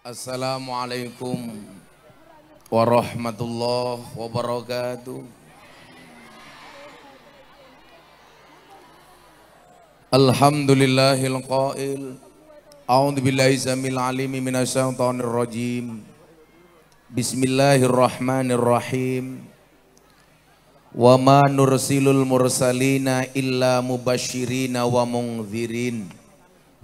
Assalamualaikum warahmatullahi wabarakatuh. Alhamdulillahil qail. A'udzu billahi samil alimi minasyaitonir rajim. Bismillahirrahmanirrahim. Wa ma nursilul mursalina illa mubasyirina wa mundzirin.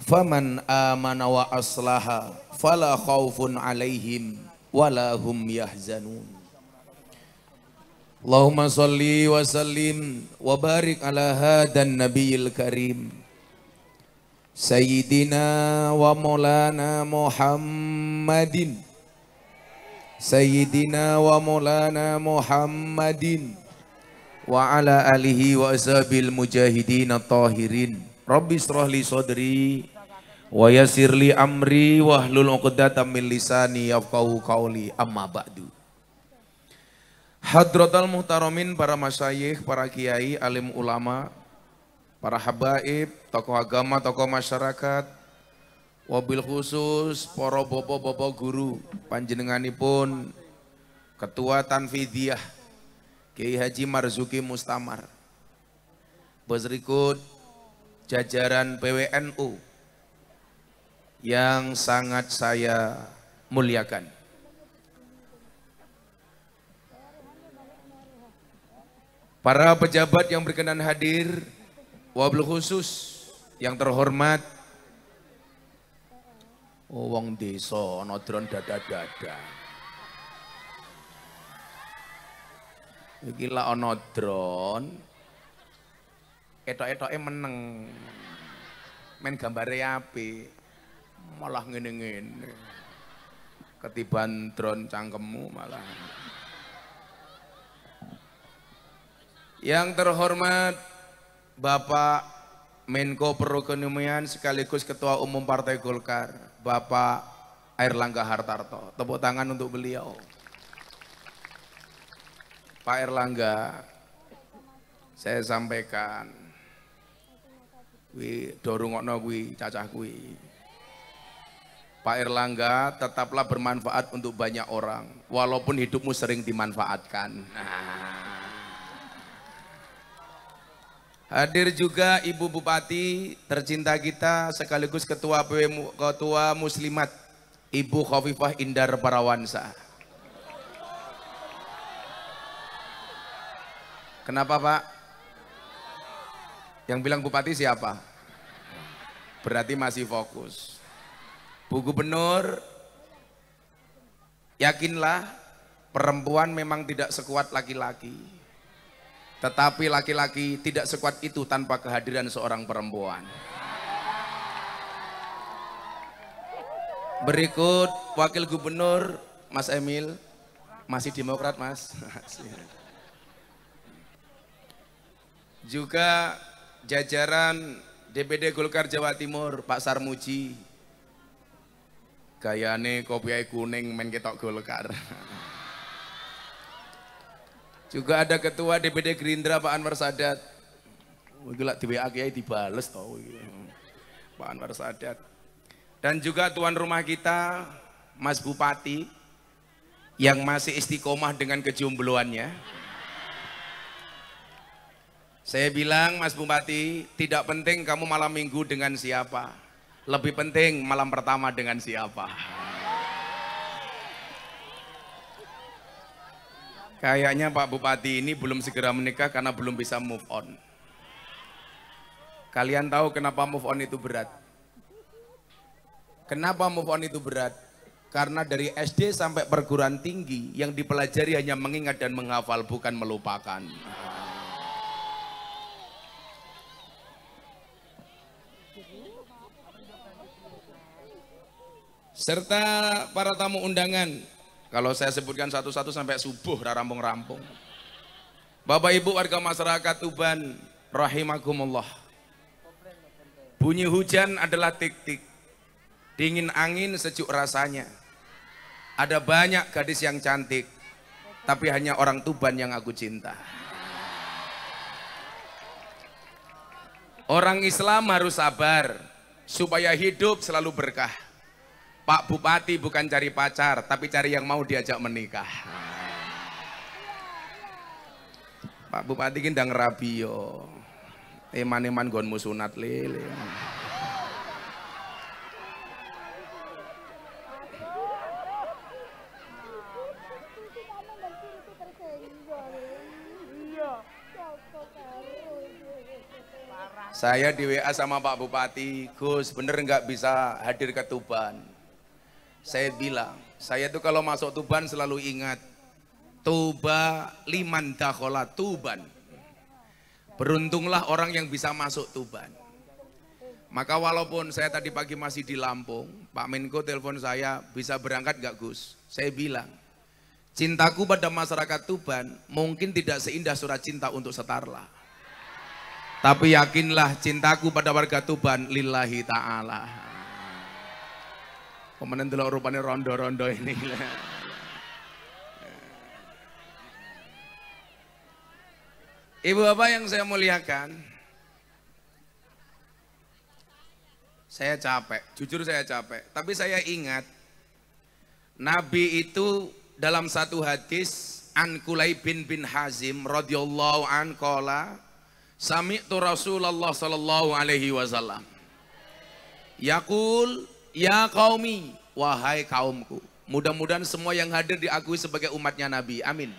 Faman amana wa aslaha fala khaufun alaihim wala hum yahzanun. Allahumma salli wa sallim wa barik ala hadan nabiyil karim Sayyidina wa maulana Muhammadin Sayyidina wa maulana Muhammadin wa ala alihi wa ashabil mujahidin at-tahirin. Rabbi shrah li sadri wa yassir li amri wahlul 'uqdatam min lisani yafqahu qawli, amma ba'du. Hadratal muhtaramin, para masyayikh, para kiai, alim ulama, para habaib, tokoh agama, tokoh masyarakat, wabil khusus para bapak-bapak guru, panjenenganipun Ketua Tanfidiyah Kiai Haji Marzuki Mustamar, berikut jajaran PWNU yang sangat saya muliakan. Para pejabat yang berkenan hadir, wabil khusus yang terhormat, wong desa ana dron dada-dada. Iki lak ana dron etok-etoke meneng, men gambare apik, malah ngene-ngene. Ketiban drone cangkemmu malah. Yang terhormat Bapak Menko Perekonomian sekaligus Ketua Umum Partai Golkar, Bapak Airlangga Hartarto. Tepuk tangan untuk beliau. Pak Airlangga, saya sampaikan kuwi dorongokno kuwi cacah kuwi. Pak Airlangga, tetaplah bermanfaat untuk banyak orang walaupun hidupmu sering dimanfaatkan. Hadir juga Ibu Bupati tercinta kita sekaligus Ketua Muslimat, Ibu Khofifah Indar Parawansa. Kenapa Pak? Yang bilang Bupati siapa? Berarti masih fokus. Bu Gubernur, yakinlah perempuan memang tidak sekuat laki-laki. Tetapi laki-laki tidak sekuat itu tanpa kehadiran seorang perempuan. Berikut Wakil Gubernur Mas Emil, masih Demokrat Mas. Juga jajaran DPD Golkar Jawa Timur, Pak Sarmuji. Gayane kopiah kuning men ketok Golkar. Juga ada Ketua DPD Gerindra Pak Anwar Sadat. Iki lak di WA Kiai dibales to iki. Pak Anwar Sadat. Dan juga tuan rumah kita Mas Bupati yang masih istiqomah dengan kejombloannya. Saya bilang, Mas Bupati, tidak penting kamu malam minggu dengan siapa. Lebih penting malam pertama dengan siapa. Kayaknya Pak Bupati ini belum segera menikah karena belum bisa move on. Kalian tahu kenapa move on itu berat? Kenapa move on itu berat? Karena dari SD sampai perguruan tinggi yang dipelajari hanya mengingat dan menghafal, bukan melupakan. Serta para tamu undangan, kalau saya sebutkan satu-satu sampai subuh rampung-rampung. Bapak Ibu warga masyarakat Tuban, rahimakumullah. Bunyi hujan adalah tik-tik, dingin angin sejuk rasanya. Ada banyak gadis yang cantik, tapi hanya orang Tuban yang aku cinta. Orang Islam harus sabar supaya hidup selalu berkah. Pak Bupati bukan cari pacar, tapi cari yang mau diajak menikah. Pak Bupati ki ndang rabi yo. Eman-eman gonmu sunat lele. Saya di WA sama Pak Bupati, Gus bener nggak bisa hadir ke Tuban. Saya bilang, saya tuh kalau masuk Tuban selalu ingat, Tuba liman dakhala Tuban. Beruntunglah orang yang bisa masuk Tuban. Maka walaupun saya tadi pagi masih di Lampung, Pak Menko telepon saya, bisa berangkat nggak Gus? Saya bilang, cintaku pada masyarakat Tuban mungkin tidak seindah surat cinta untuk Setarlah. Tapi yakinlah cintaku pada warga Tuban lillahi ta'ala. Kemudian delok rupanya rondo-rondo ini. Ibu bapak yang saya muliakan, saya capek, jujur saya capek. Tapi saya ingat, Nabi itu dalam satu hadis, An Kulaib bin Hazim radhiyallahu an qala, sami'tu Rasulullah sallallahu alaihi wasallam yaqul ya qaumi, wahai kaumku. Mudah-mudahan semua yang hadir diakui sebagai umatnya Nabi, amin.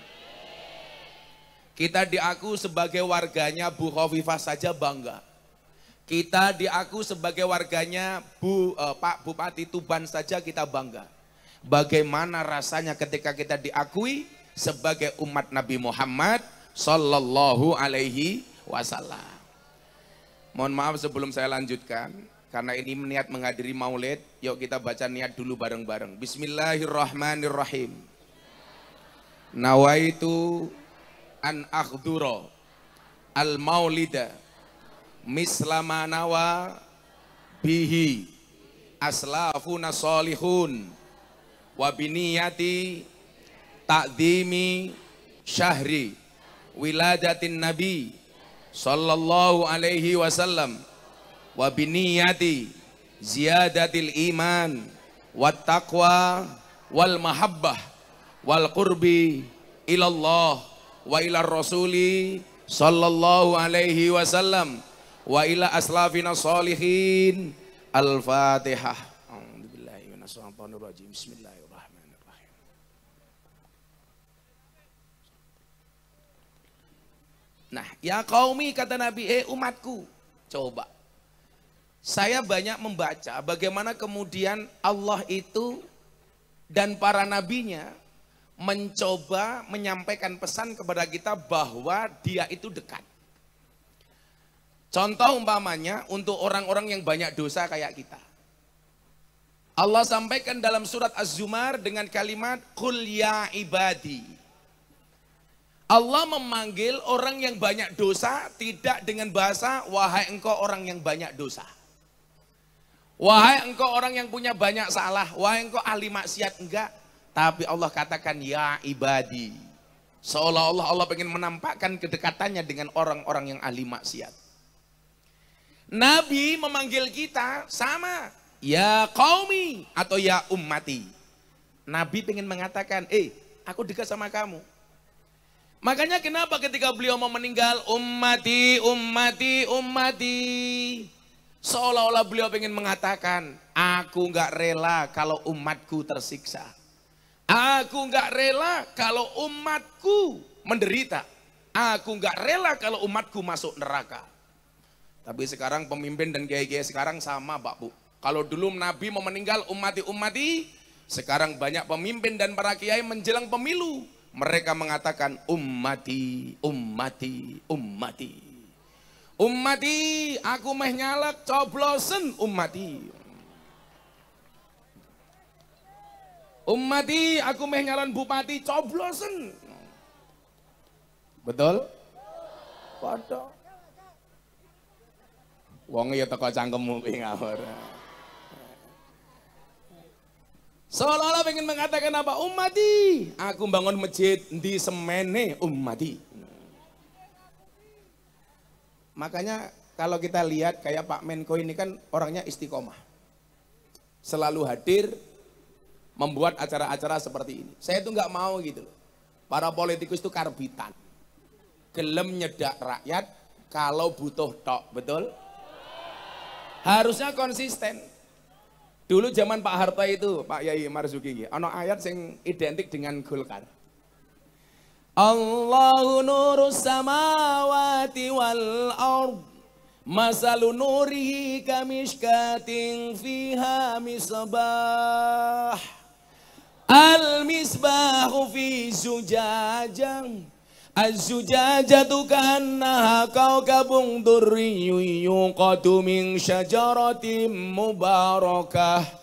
Kita diaku sebagai warganya Bu Khofifah saja bangga. Kita diaku sebagai warganya Pak Bupati Tuban saja kita bangga. Bagaimana rasanya ketika kita diakui sebagai umat Nabi Muhammad sallallahu alaihi wasallam. Mohon maaf sebelum saya lanjutkan, karena ini niat menghadiri maulid, yuk kita baca niat dulu bareng-bareng. Bismillahirrahmanirrahim. Nawaitu an akhdura al maulida mislama nawa bihi aslafuna salihun wa biniyati ta'dhimi syahri wiladatin nabi sallallahu alaihi wasallam wa biniyati ziyadatil iman wat taqwa wal mahabbah wal qurbi ilallah wa ila rasuli sallallahu alaihi wasallam wa ila aslafina salihin. Al-Fatihah. A'udzubillahi minasyaitonir rajim. Bismillahirrahmanirrahim. Nah, ya qaumi kata Nabi, umatku. Coba. Saya banyak membaca bagaimana kemudian Allah itu dan para nabinya mencoba menyampaikan pesan kepada kita bahwa dia itu dekat. Contoh umpamanya untuk orang-orang yang banyak dosa kayak kita. Allah sampaikan dalam surat Az-Zumar dengan kalimat Qul ya ibadi. Allah memanggil orang yang banyak dosa tidak dengan bahasa wahai engkau orang yang banyak dosa. Wahai engkau orang yang punya banyak salah, wahai engkau ahli maksiat, enggak. Tapi Allah katakan ya ibadi. Seolah-olah Allah ingin menampakkan kedekatannya dengan orang-orang yang ahli maksiat. Nabi memanggil kita sama. Ya qaumi atau ya ummati. Nabi ingin mengatakan, aku dekat sama kamu. Makanya kenapa ketika beliau mau meninggal, ummati, ummati, ummati. Seolah-olah beliau ingin mengatakan, aku gak rela kalau umatku tersiksa. Aku gak rela kalau umatku menderita. Aku gak rela kalau umatku masuk neraka. Tapi sekarang pemimpin dan kiai-kiai sekarang sama Pak Bu. Kalau dulu Nabi mau meninggal ummati-ummati, sekarang banyak pemimpin dan para kiai menjelang pemilu. Mereka mengatakan ummati, ummati, ummati. Ummati, aku meh nyalek coblosen ummati. Ummati, aku meh nyalon bupati coblosen. Betul? Padha. Wong ya teko cangkemmu kuwi ngawur. Seolah-olah pengen mengatakan apa? Ummati, aku bangun masjid di semene ummati. Makanya kalau kita lihat kayak Pak Menko ini kan orangnya istiqomah. Selalu hadir membuat acara-acara seperti ini. Saya itu nggak mau gitu loh. Para politikus itu karbitan. Gelem nyedak rakyat kalau butuh tok, betul? Harusnya konsisten. Dulu zaman Pak Harto itu, Pak Yai Marzuki, ono ayat yang identik dengan Golkar. Allahu nurus samawati wal ard, masalu nurihi kamishkatin fiha misbah, al misbahu fi zujajah, az-zujajatu kannaha kawkabun durriyyun yuqadu min syajaratin mubarakah,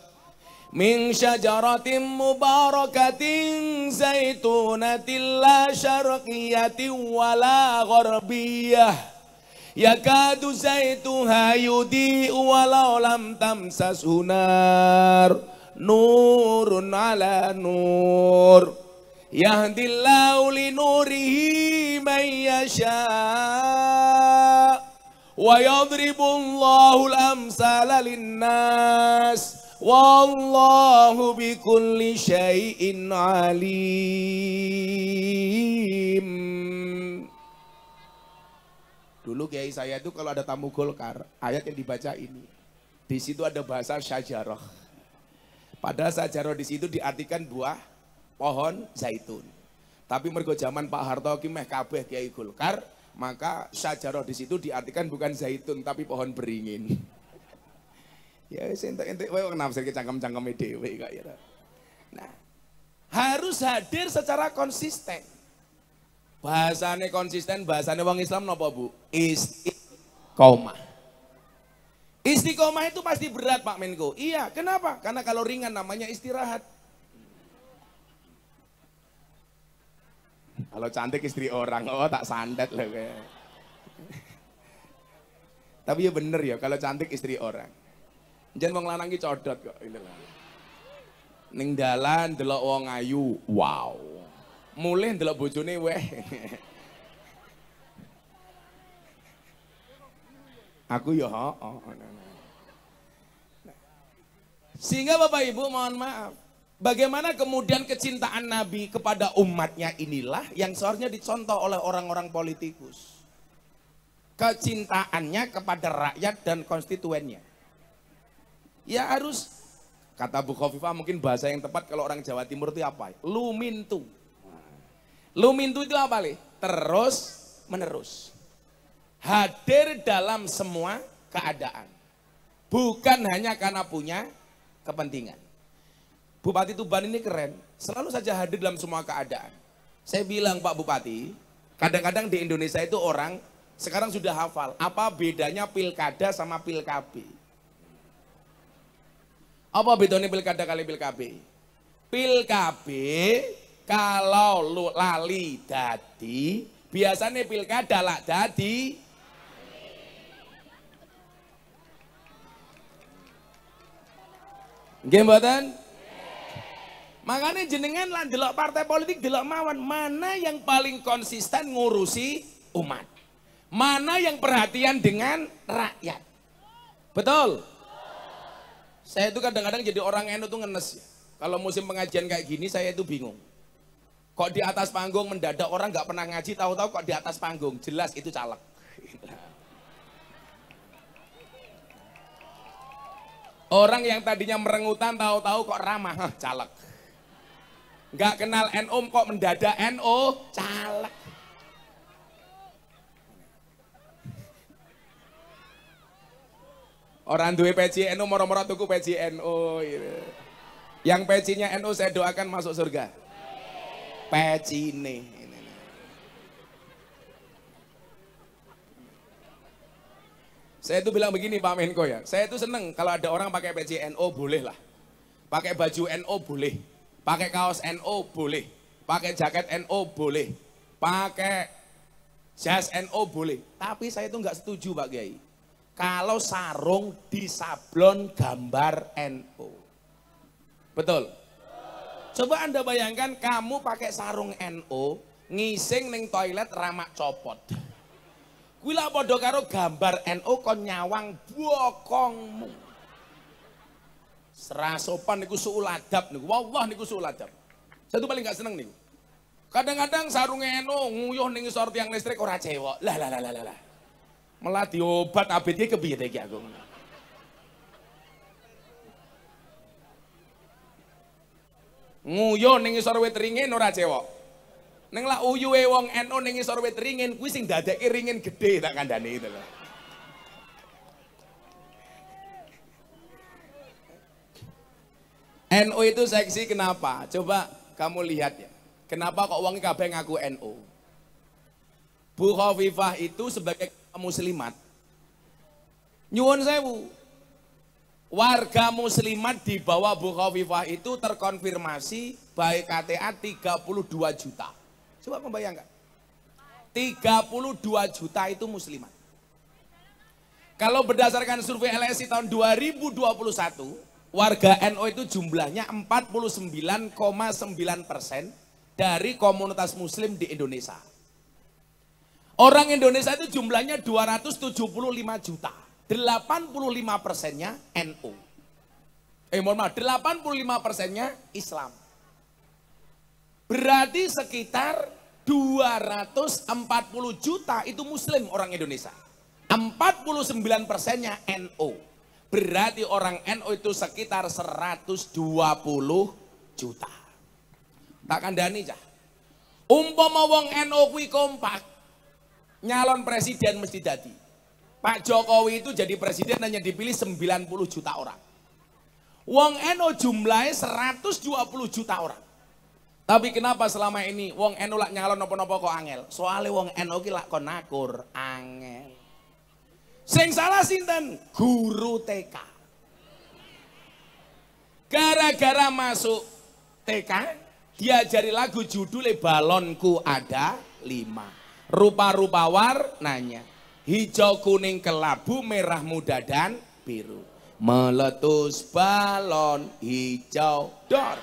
min syajaratin mubarakatin zaitunatin la syarqiyatin wala gharbiyah, yakadu zaituha yudhi'u walau lam tamsashu nar, nurun ala nur, yahdillahu li nurihi man yasha wa yadribullahu al-amsala lin-nas wallahu bikulli syai'in alim. Dulu kiai saya itu kalau ada tamu Golkar, ayat yang dibaca ini. Di situ ada bahasa syajarah. Padahal syajarah di situ diartikan buah pohon zaitun. Tapi mergo zaman Pak Harto ki meh kabeh kiai Golkar, maka syajarah di situ diartikan bukan zaitun tapi pohon beringin. Ya entek-entek wae nafsir ke cangkem-cangkeme dhewe kok ya. Nah, harus hadir secara konsisten. Bahasane konsisten, bahasane wong Islam napa, Bu? Istiqomah. Istiqomah itu pasti berat, Pak Menko. Iya, kenapa? Karena kalau ringan namanya istirahat. Kalau cantik istri orang, oh tak sandet loh kayak. Tapi ya bener ya, kalau cantik istri orang. Jangan wong lanang ki codot kok ini lah. Ning dalan delok wong ayu, wow. Mulih delok bojone weh. Aku ya Sehingga Bapak Ibu mohon maaf. Bagaimana kemudian kecintaan Nabi kepada umatnya inilah yang seharusnya dicontoh oleh orang-orang politikus. Kecintaannya kepada rakyat dan konstituennya. Ya harus, kata Bu Khofifah mungkin bahasa yang tepat kalau orang Jawa Timur itu apa? Lumintu. Lumintu itu apa? Terus menerus. Hadir dalam semua keadaan. Bukan hanya karena punya kepentingan. Bupati Tuban ini keren, selalu saja hadir dalam semua keadaan. Saya bilang Pak Bupati, kadang-kadang di Indonesia itu orang sekarang sudah hafal apa bedanya pilkada sama pilkab. Apa bedanya pilkada kali pilkab? Pilkab kalau lu lali dadi, biasanya pilkada lah dadi. Nggih mboten? Makanya jenengan lah delok partai politik delok mawon mana yang paling konsisten ngurusi umat. Mana yang perhatian dengan rakyat. Betul? Saya itu kadang-kadang jadi orang NU tuh ngenes ya. Kalau musim pengajian kayak gini saya itu bingung. Kok di atas panggung mendadak orang nggak pernah ngaji, tahu-tahu kok di atas panggung, jelas itu caleg. Orang yang tadinya merengutan tahu-tahu kok ramah, caleg. Nggak kenal NU kok mendadak NU, caleg. Orang duwe peci NU moro-moro tuku peci NU gitu. Yang pecinya NU saya doakan masuk surga. Peci ini. Saya itu bilang begini Pak Menko ya. Saya itu seneng kalau ada orang pakai peci NU boleh lah. Pakai baju NU boleh. Pakai kaos NU boleh. Pakai jaket NU boleh. Pakai jas NU boleh. Tapi saya itu nggak setuju Pak Kiai. Kalau sarung disablon gambar NU. Betul? Coba Anda bayangkan kamu pakai sarung NU, ngising ning toilet ramak copot. Kuwi lak padha karo gambar NU kon nyawang bokongmu. Serasopan niku suul adab niku. Wallah niku suul adab. Saya tuh paling gak seneng niku. Kadang-kadang sarungnya NU nguyuh ning ngisor tiang listrik ora cewek. Lah. Malah diobat ABD kepiye iki aku. Nguyuh ning ngisor wit ringin ora cewek. Ning lak uyuhe wong NU ning ngisor wit ringin kuwi sing dadekke ringin gede tak kandhane itu lho. NU itu seksi kenapa? Coba kamu lihat ya. Kenapa kok wong kabeh ngaku NU? Bu Khofifah itu sebagai muslimat. Nyuwun sewu. Warga muslimat di bawah Bu Khofifah itu terkonfirmasi baik KTA 32 juta. Coba membayangkan. 32 juta itu muslimat. Kalau berdasarkan survei LSI tahun 2021, warga NU itu jumlahnya 49,9% dari komunitas muslim di Indonesia. Orang Indonesia itu jumlahnya 275 juta. 85%-nya NU. Mohon maaf, 85%-nya Islam. Berarti sekitar 240 juta itu muslim orang Indonesia. 49%-nya NU. Berarti orang NU itu sekitar 120 juta. Tak kandhani cah. Umpama wong NU kuwi kompak, nyalon presiden mesti jadi. Pak Jokowi itu jadi presiden hanya dipilih 90 juta orang. Wong NU jumlahnya 120 juta orang. Tapi kenapa selama ini wong NU lak nyalon napa-napa kok angel? Soale wong NU ki lak kon nakur angel. Sing salah sinten? Guru TK. Gara-gara masuk TK, diajari lagu judulnya Balonku Ada 5. Rupa-rupa warnanya. Hijau, kuning, kelabu, merah, muda, dan biru. Meletus balon hijau dor.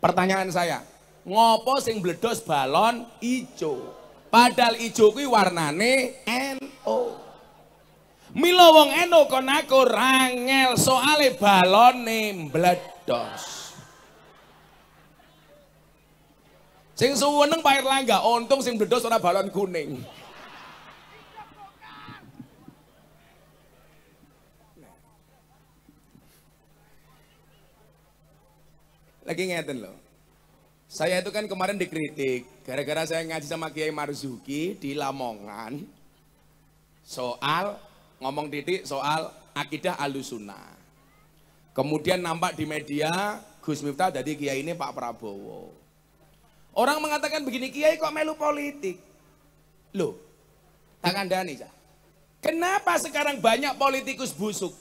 Pertanyaan saya, ngopo sing bledos balon hijau? Padahal ijo kuwi warnane NU. Mila wong NU kon aku rangel soale balone mbledos. Sing suweneng Pak Erlangga, untung sing mbledos ora balon kuning. Lagi ngeten loh. Saya itu kan kemarin dikritik gara-gara saya ngaji sama Kiai Marzuki di Lamongan soal ngomong titik soal akidah Ahlussunnah. Kemudian nampak di media Gus Miftah jadi Kiai ini Pak Prabowo. Orang mengatakan begini, Kiai kok melu politik? Loh, tak kandhani cah. Kenapa sekarang banyak politikus busuk?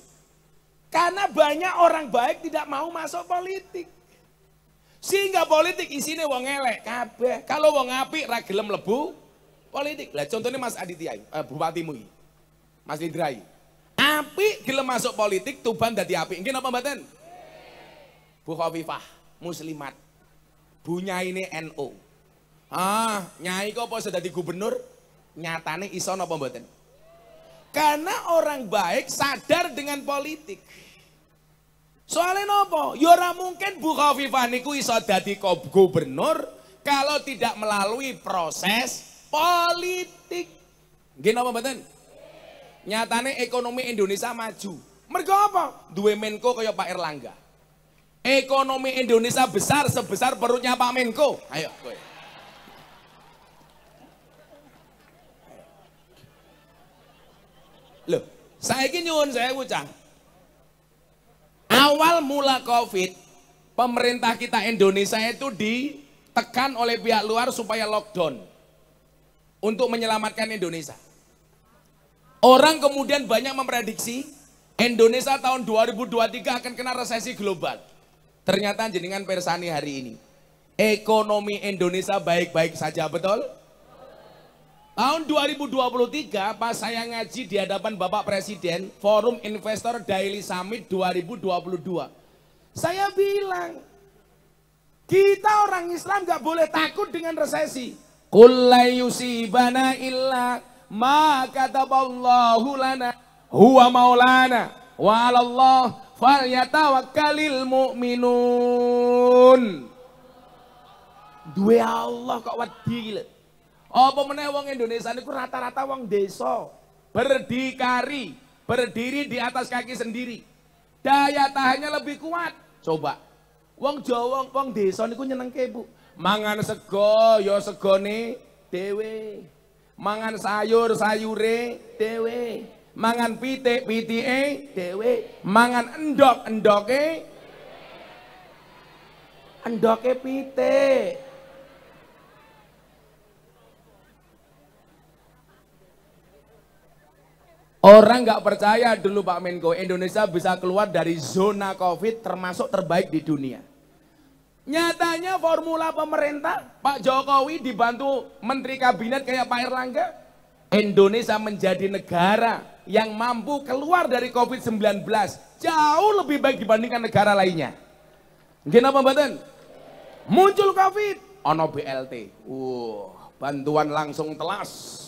Karena banyak orang baik tidak mau masuk politik. Sehingga politik isinya wong elek kabeh. Kalau wong apik ra gelem mlebu politik. Lah contohnya Mas Aditya, bupatimu iki. Mas Indrai. Apik gelem masuk politik, Tuban dadi apik. Nggih napa mboten? Bu Khofifah, muslimat. Bu Nyai ini NU. Nyai kok apa dadi gubernur? Nyatane iso napa mboten? Karena orang baik sadar dengan politik. Soalnya nopo, ya ora mungkin Bu Khofifah niku iso dadi gubernur kalau tidak melalui proses politik. Nggih napa mboten? Nyatane ekonomi Indonesia maju. Mergo apa? Duwe Menko kaya Pak Erlangga. Ekonomi Indonesia besar sebesar perutnya Pak Menko. Ayo kowe. Loh, saiki nyuwun sewu cah. Awal mula COVID, pemerintah kita Indonesia itu ditekan oleh pihak luar supaya lockdown untuk menyelamatkan Indonesia. Orang kemudian banyak memprediksi Indonesia tahun 2023 akan kena resesi global. Ternyata jenengan persani hari ini. Ekonomi Indonesia baik-baik saja, betul? Tahun 2023 pas saya ngaji di hadapan Bapak Presiden Forum Investor Daily Summit 2022. Saya bilang, kita orang Islam gak boleh takut dengan resesi. Qul la yusibana illa ma kataballahu lana huwa maulana wa 'alallah falyatawakkalil mu'minun. Duwe Allah kok wedi lho. Apa meneh wong Indonesia niku rata-rata wong desa, berdikari, berdiri di atas kaki sendiri. Daya tahannya lebih kuat. Coba. Wong Jawa, wong desa niku nyenengke, Bu. Mangan sego ya segone dhewe. Mangan sayur sayure dhewe. Mangan pitik pitike dhewe. Mangan endok endoke pitik. Orang nggak percaya dulu Pak Menko, Indonesia bisa keluar dari zona Covid termasuk terbaik di dunia. Nyatanya formula pemerintah, Pak Jokowi dibantu Menteri Kabinet kayak Pak Erlangga, Indonesia menjadi negara yang mampu keluar dari Covid-19 jauh lebih baik dibandingkan negara lainnya. Kenapa mboten? Muncul Covid, ono BLT. Bantuan langsung telas.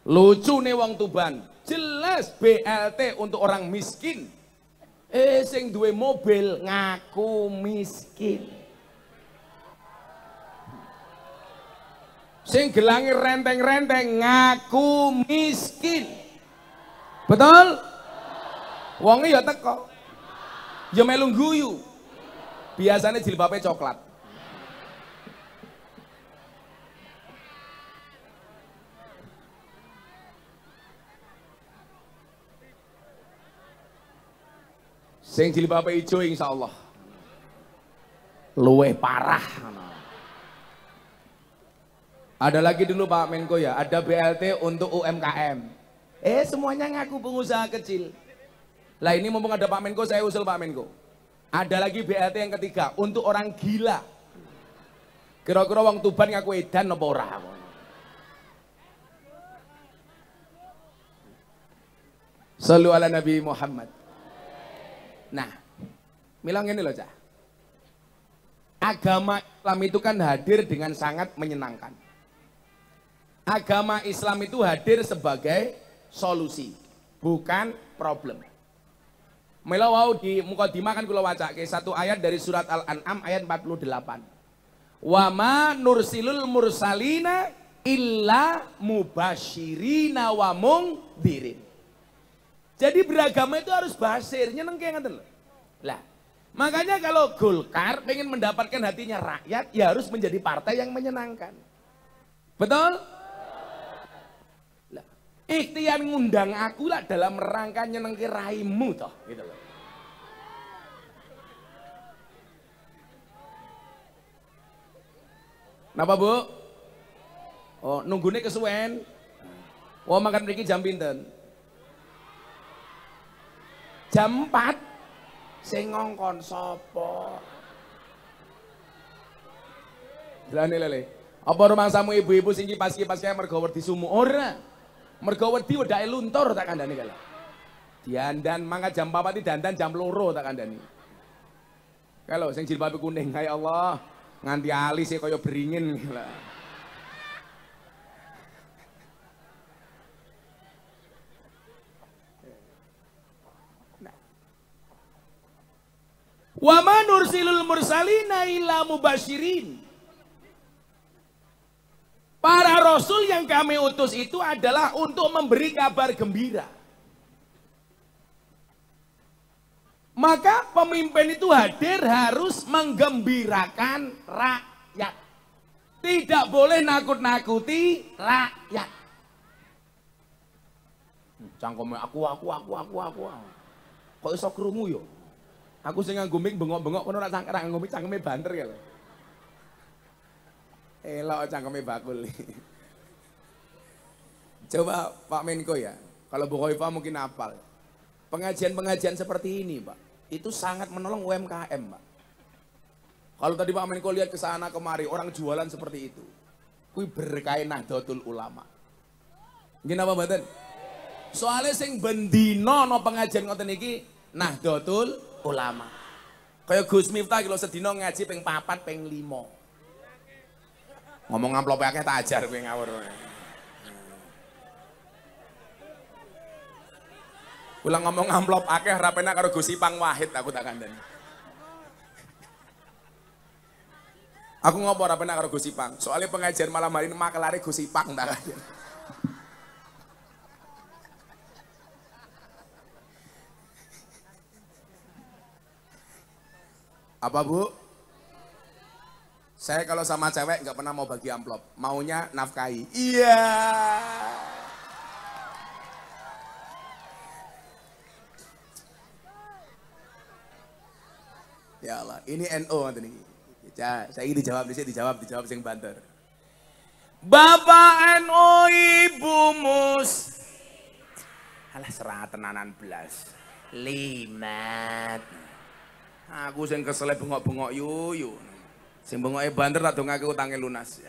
Lucu nih wong Tuban, jelas BLT untuk orang miskin. Sing duwe mobil ngaku miskin. Sing gelangi renteng-renteng ngaku miskin. Betul? Wonge ya teko. Ya melu guyu. Biasanya jilbabe coklat. Sing jilbabe ijo insyaallah luweh parah. Ada lagi dulu Pak Menko ya, ada BLT untuk UMKM. Semuanya ngaku pengusaha kecil. Lah ini mumpung ada Pak Menko, saya usul Pak Menko. Ada lagi BLT yang ketiga untuk orang gila. Kira-kira wong Tuban ngaku edan apa ora? Shallu ala Nabi Muhammad. Nah, milang ini loh Cah. Agama Islam itu kan hadir dengan sangat menyenangkan. Agama Islam itu hadir sebagai solusi, bukan problem. Mila wau di mukadimah kan kula wacake satu ayat dari surat Al-An'am ayat 48. Wa ma nursilul mursalina illa mubasyirina wa mungdirin. Jadi beragama itu harus basir, nyeneng kayak ngeten lho. Lah, makanya kalau Golkar pengen mendapatkan hatinya rakyat, ya harus menjadi partai yang menyenangkan. Betul? Lah, ikhtiar ngundang aku lah dalam rangka nyenengke raimu toh, gitu loh. Napa, Bu? Oh, nunggune kesuwen. Wah, makan mriki jam pinten? Jam 4 sing ngongkon sapa? Lane lele. Apa rumangsamu ibu-ibu sing kipas-kipas kae mergo wedi sumu ora? Mergo wedi wedake luntur tak kandhani kala. Diandan mangkat jam 4 dandan jam 2 tak kandhani. Kalau sing jilbabe kuning, ya Allah, nganti alis kaya beringin kala. Wa ma nursilul mursalina illa mubasyirin. Para rasul yang kami utus itu adalah untuk memberi kabar gembira. Maka pemimpin itu hadir harus menggembirakan rakyat. Tidak boleh nakut-nakuti rakyat. Cangkeme aku. Kok iso krungu yo? Aku sing nganggo mic bengok-bengok kono ora nganggo mic cangkeme banter ya lho. Elok cangkeme bakul. Coba Pak Menko ya, kalau Bu Khoifah mungkin hafal. Pengajian-pengajian seperti ini, Pak, itu sangat menolong UMKM, Pak. Kalau tadi Pak Menko lihat ke sana kemari, orang jualan seperti itu. Kuwi berkain Nahdlatul Ulama. Nggih napa mboten? Soalnya sing bendino no pengajian ngoten iki Nahdlatul Ulama. Kayak Gus Miftah kalau sedina ngaji ping 4 ping 5. Ngomong amplop akeh tak ajar kowe ngawur. Ulang ngomong amplop akeh ora penak karo Gus Ipang Wahid aku tak kandhani. Aku ngopo ora penak karo Gus Ipang. Soalnya pengajian malam hari ini makelare Gus Ipang tak kandhani. Apa Bu? Saya kalau sama cewek nggak pernah mau bagi amplop, maunya nafkahi. Iya. Ya Allah, ini NO nanti nih. Saya ini dijawab sing banter. Bapak NO Ibu Mus. Alah serah tenanan belas. Limat. Aku sing kesel bengok-bengok yuyu. Sing bengoke banter tak dongake utange lunas.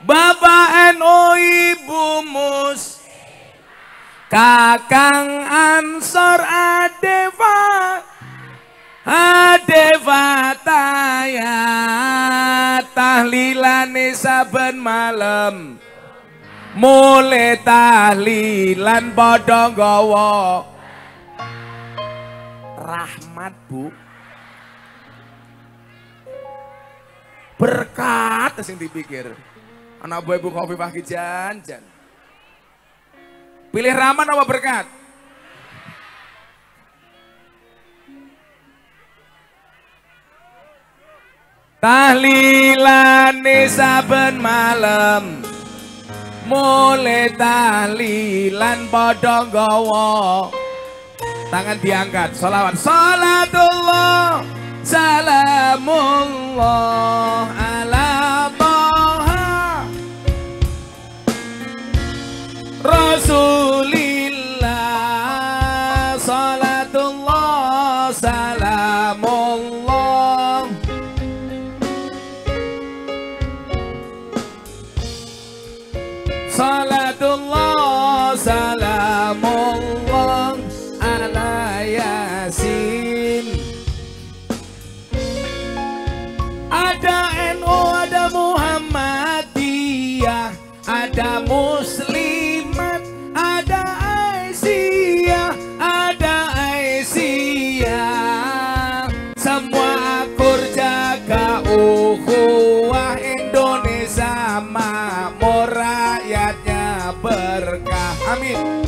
Bapak NO Ibu Mus. Kakang Ansor Adevataya tahlilane saben malam mulai tahlilan padha nggawa rahmat Bu berkat sing dipikir anak buah Ibu Khofifah ki janjan pilih rahmat apa berkat? Tahlilane saben malam mulai tahlilan padha nggawa tangan diangkat sholawat salatullah salamullah ala Taha Rasulillah salatullah salamullah salatullah salamullah ala Yasin. Ada NU, ada Muhammadiyah, ada Muslimat, ada Aisyah, ada Aisyah. Semua akur jaga ukhuwah Indonesia makmur rakyatnya berkah. Amin.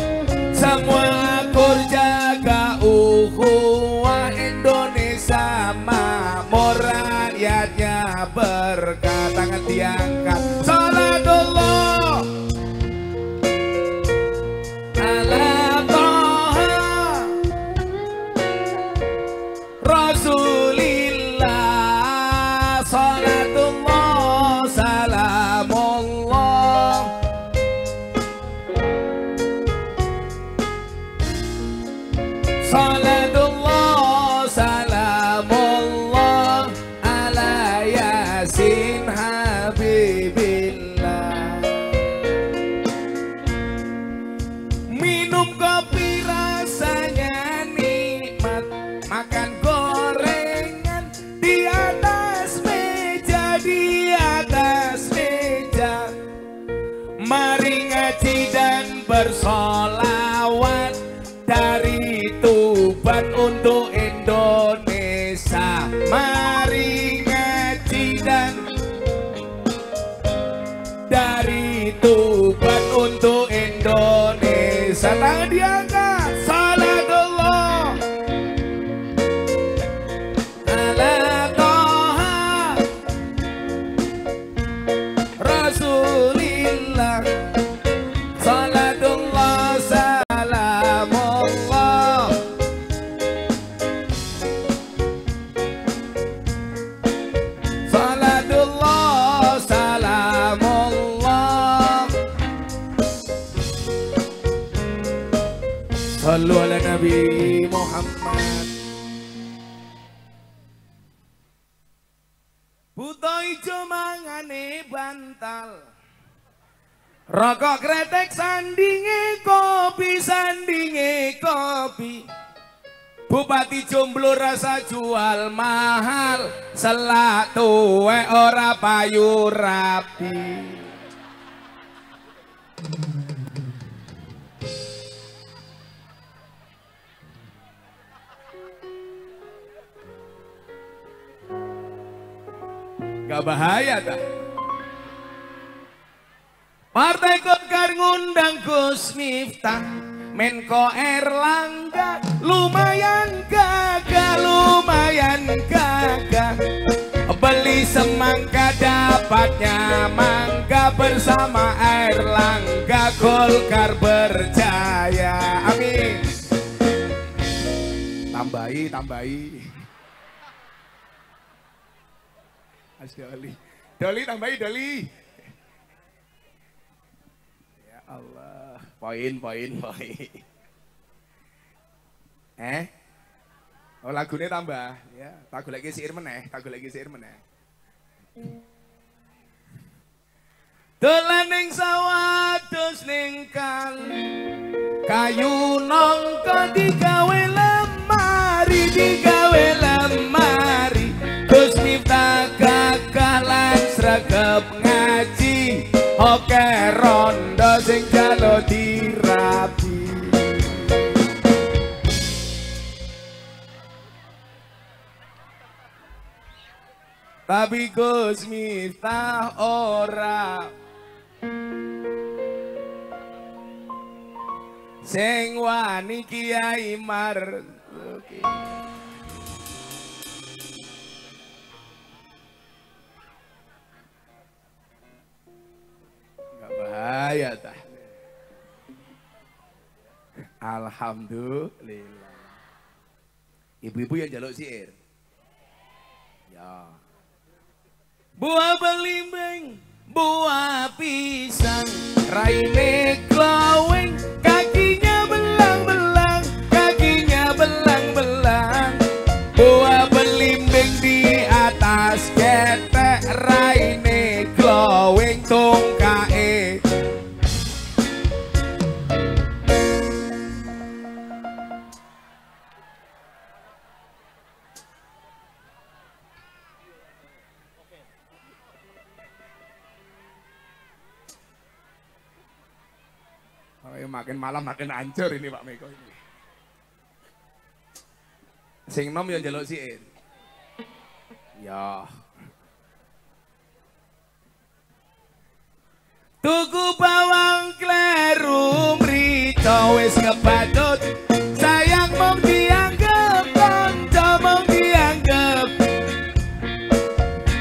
Semua akur jaga ukhuwah Indonesia makmur rakyatnya berkah. Tangan diangkat salatullah ala Taha Rasulillah salatullah salamullah salatullah salamullah ala Yasin Habibillah. Minum kopi rasanya nikmat, makan gorengan di atas meja, di atas meja. Mari ngaji dan bersolawat dari Tuban untuk Indonesia. Mari ngaji dan dari Tuban untuk Indonesia. Tangan diangkat salatullah ala Taha Rasulillah salatullah salamullah salatullah salamullah sallu ala Nabi Muhammad. Buta ijo mangane bantal, rokok kretek sandinge kopi, sandinge kopi. Bupati Jomblo rasa jual mahal, selak tuwek ora payu rapi. Gak bahaya dah. Partai Golkar ngundang Gus Miftah, Menko Erlangga, lumayan gagah, lumayan gagah. Beli semangka dapatnya mangga, bersama Erlangga Golkar berjaya. Amin. Tambahi. Doli tambahi Doli. Allah, poin. Oh lagunya tambah, ya. Lagu lagi siir meneh. Dolan ning sawah dos ning kali, kayu nongko digawe lemari, Gus Miftah gagah lan sregep ngaji, oke rondo sing jalo dirapi. Tapi Gus Miftah ora sing wani Kiai Marzuki. Gak bahaya tah. Alhamdulillah. Ibu-ibu yang jaluk siir. Ya. Buah belimbing, buah pisang, raine glowing, kakinya belang-belang, buah belimbing di atas ketek, raine glowing, tungkae. Makin malam makin hancur ini Pak Meko ini. Sing nom yang jaluk siir. Ya. Tuku bawang kleru mrico wis ngebadut, sayang mong dianggep, kanca mong dianggep.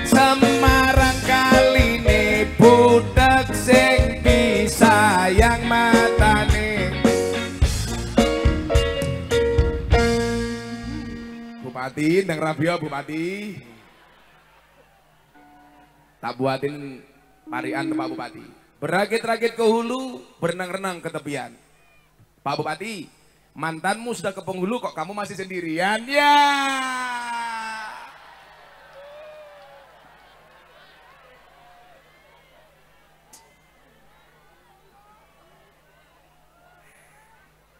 Semarang kaline budak sing disayang matane. Bupati ndang Rabia Bupati. Tak buatin parian Pak Bupati. Berakit-rakit ke hulu, berenang-renang ke tepian. Pak Bupati, mantanmu sudah ke penghulu kok kamu masih sendirian? Ya.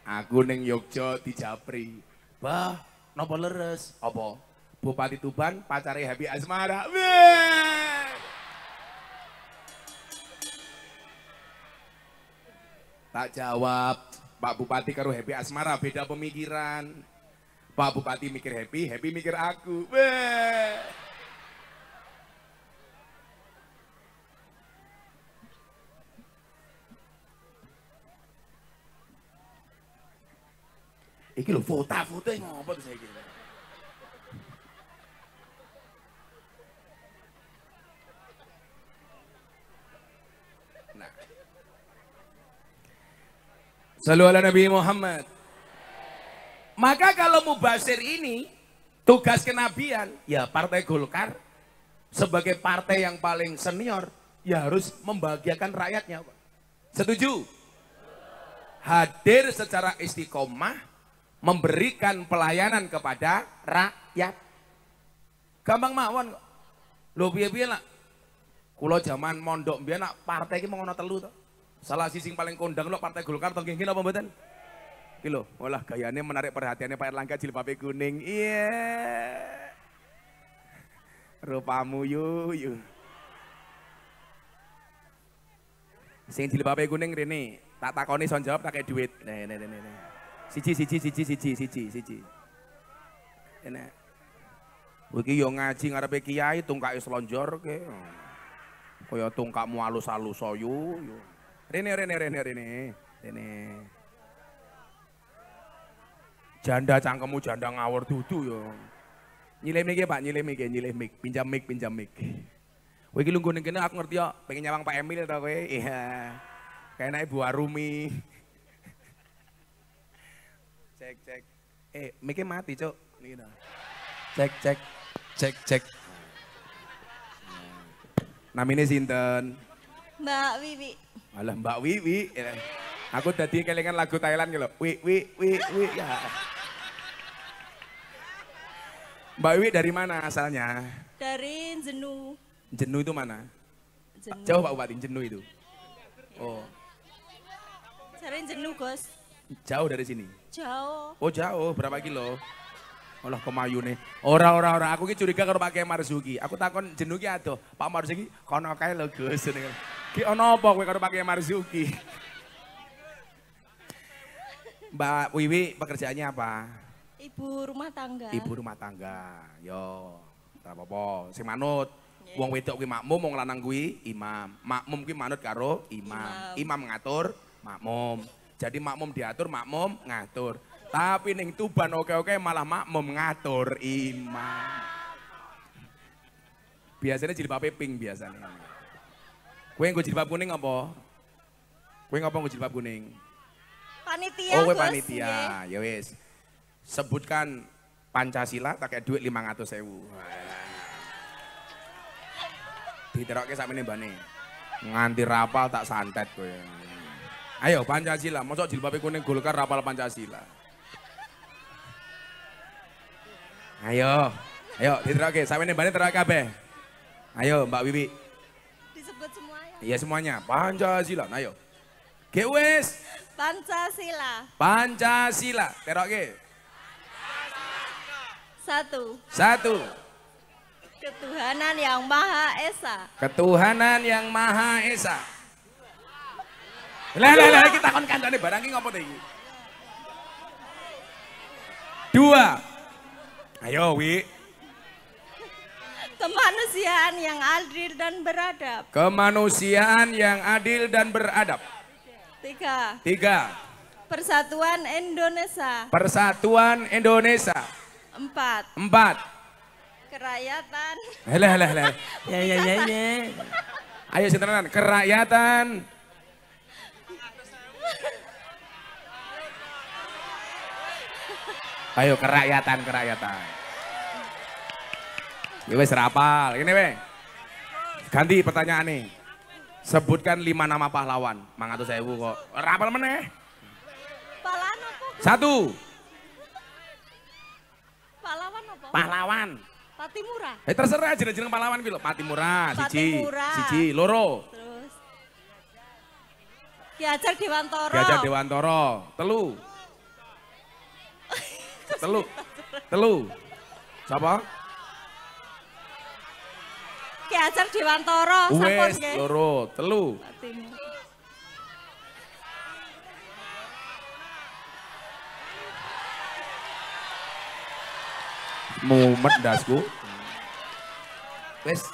Aku ning Yogyo dijapri. Bah, nopo leres? Apa? Bupati Tuban pacare Happy Asmara. Weh. Tak jawab, Pak Bupati karo Happy Asmara beda pemikiran. Pak Bupati mikir Happy, Happy mikir aku. Weh. Iki lho foto ngopo to saiki. Nah. Shallu ala Nabi Muhammad. Maka kalau mubasir ini tugas kenabian, ya Partai Golkar sebagai partai yang paling senior ya harus membahagiakan rakyatnya. Setuju? Hadir secara istiqomah, memberikan pelayanan kepada rakyat. Gampang mawon kok. Lho piye-piye nak. Kula zaman mondok mbiyen nak partai iki mung ana telu to. Salah siji sing paling kondang lho Partai Golkar to nggih napa mboten? Iki lho, olah gayane menarik perhatiannya Pak Erlangga jilbabe kuning. Iya. Rupamu yu. Sing jilbabe kuning rene, tak takoni son jawab tak kei duit. Nih. Siji. Enak. Iki yo ngaji ngarepe kiai tungkake slonjorke. Kaya tungkakmu alus-alus yo. Rene. Janda cangkemmu janda ngawur dudu yo. Nyilih mik Pak, nyilih mik, pinjam mik. Kowe iki lungguh ning kene aku ngerti yo, pengen nyawang Pak Emil to kowe. Iya. Kayak Bu Arumi. Cek. Miknya mati, Cuk. Niki to. Cek. Namanya sinten? Mbak Wiwi. Alah Mbak Wiwi. Aku tadi kelingan lagu Thailand gitu. Wi. Ya. Mbak Wiwi dari mana asalnya? Dari Jenu. Jenu itu mana? Jenu. Jauh Pak Bupati, Jenu itu. Oh. Dari Jenu, Gus. Jauh dari sini? Jauh. Oh jauh, berapa kilo? Olah kemayu nih. Ora. Aku ki curiga karo Pak Kiai Marzuki. Aku takon Jenu ki adoh. Pak Marzuki kono kae lho Gus. Ki ono apa kowe karo Pak Kiai Marzuki? Mbak Wiwi pekerjaannya apa? Ibu rumah tangga. Ibu rumah tangga. Yo, ora apa-apa. Sing manut. Wong wedok kuwi makmum, wong lanang kuwi imam. Makmum kuwi manut karo imam. Imam ngatur, makmum. Jadi makmum diatur, makmum ngatur. Tapi ning Tuban oke-oke malah makmum ngatur imam. Biasanya jilbab pink biasanya. Kowe nggo jilbab kuning apa? Kowe ngapa nggo jilbab kuning? Panitia, Oh, kowe Gus. panitia. Ya wis. Sebutkan Pancasila tak kayak duit 500.000. Diterokke sakmene mbane. Nganti rapal tak santet kowe. Ayo Pancasila, mosok jilbabe kuning Golkar rapal Pancasila. Ayo diterokke sakmene mbane terokke kabeh. Ayo Mbak Wiwi. Disebut semuanya. Iya semuanya, Pancasila. Nah, ayo. Ge wis. Pancasila. Terokke. 1. Ketuhanan yang Maha Esa. Ketuhanan yang Maha Esa. Lah kita kon kancane barang iki ngopo to iki? 2. Ayo Wi. Kemanusiaan yang adil dan beradab. Kemanusiaan yang adil dan beradab. 3. 3. Persatuan Indonesia. Persatuan Indonesia. 4. 4. Kerakyatan. Lah. Ya. Ayo sintenan, kerakyatan. Ayo kerakyatan. Ya wis rapal. Ini we. Ganti pertanyaan nih. Sebutkan 5 nama pahlawan. 500.000 kok. Rapal meneh. Pahlawan apa? 1. Pahlawan apa? Pahlawan. Patimura. Terserah jeneng pahlawan kuwi lho. Patimura, Patimura. siji, loro. Terus Ki Hajar Dewantara. Ki Hajar Dewantara. 3. 3. Siapa? Ki Hajar Dewantara. Sampun Wes, nggih. loro, 3. Patimura. Mumet dasku. Wes.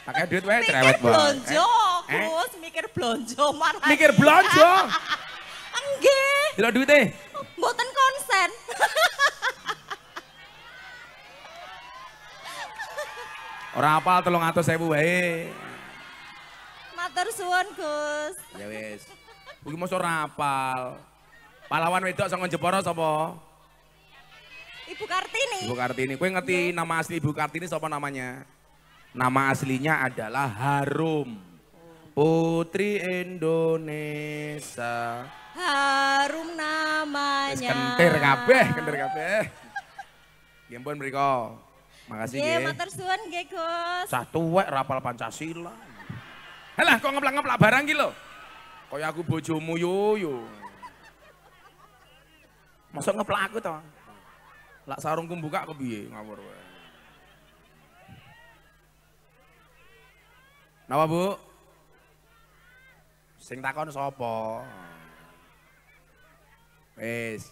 Pakai duit wae cerewet Mikir wae. blonjo, Gus, mikir blonjo marah. Mikir blonjo. Nggih. Delok duite. Mboten konsen. Ora apal 300.000 wae. Matur suwun, Gus. Ya wis. Kuwi mosok ora apal. Pahlawan wedok saka Jepara sapa? Ibu Kartini. Ibu Kartini. Kowe ngerti nama asli Ibu Kartini sapa namanya? Nama aslinya adalah Harum. Putri Indonesia. Harum Wis namanya. kentir kabeh. Nggih pun mriko. Makasih Nggih, nggih. matur suwun nggih, Gus. Satu wek rapal Pancasila. Halah kok ngeplak-ngeplak barang ki lho. Kaya aku bojomu yo. Masuk ngeplak aku to. Lak sarungku buka kepiye ngawur wae. Napa, Bu? Sing takon sapa? Wis.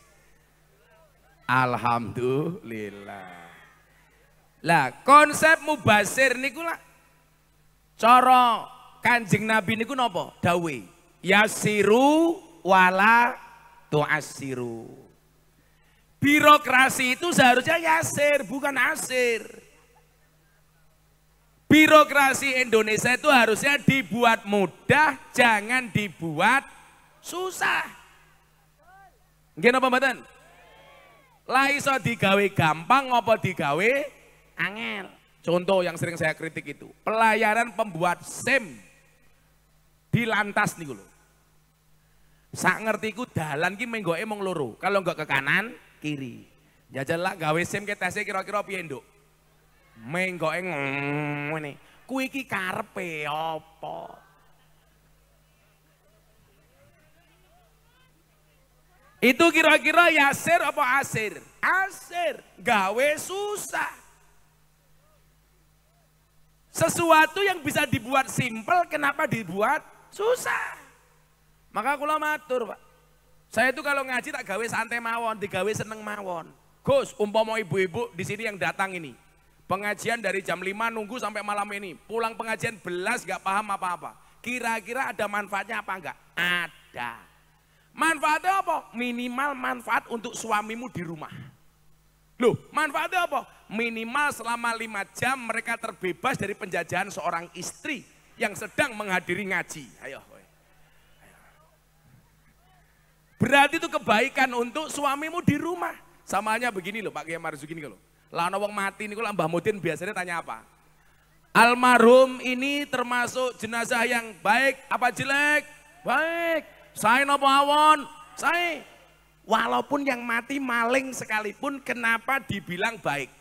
Alhamdulillah. Lah konsep mubasir niku lah cara Kanjeng Nabi niku napa? Dawe. Yasiru wala tu'assiru. Birokrasi itu seharusnya yasir, bukan asir. Birokrasi Indonesia itu harusnya dibuat mudah, jangan dibuat susah. Nggih napa mboten? Lah iso digawe gampang apa digawe angel. Contoh yang sering saya kritik itu, pelayaran pembuat SIM di lantas niku lho. Sak ngertiku dalan ki menggoke mung loro. Kalau enggak ke kanan, kiri. Jajal lah gawe SIM ke tesnya kira-kira piye, Nduk? Menggoke ngene. Kuwi iki karepe apa? Itu kira-kira yasir apa asir? Asir, gawe susah. Sesuatu yang bisa dibuat simpel, kenapa dibuat susah? Maka kula matur, Pak. Saya itu kalau ngaji tak gawe santai mawon, digawe seneng mawon. Gus, umpama ibu-ibu di sini yang datang ini, pengajian dari jam 5 nunggu sampai malam ini, pulang pengajian belas gak paham apa-apa. Kira-kira ada manfaatnya apa enggak? Ada. Manfaatnya apa? Minimal manfaat untuk suamimu di rumah. Loh, manfaatnya apa? Minimal selama 5 jam mereka terbebas dari penjajahan seorang istri yang sedang menghadiri ngaji. Ayo. Berarti itu kebaikan untuk suamimu di rumah. Samanya begini loh Pak Kiai Marzuki ini loh. Lah ana wong mati niku Mbah Mudin biasanya tanya apa? Almarhum ini termasuk jenazah yang baik apa jelek? Baik. Saya napa awon? Saya. Walaupun yang mati maling sekalipun, kenapa dibilang baik?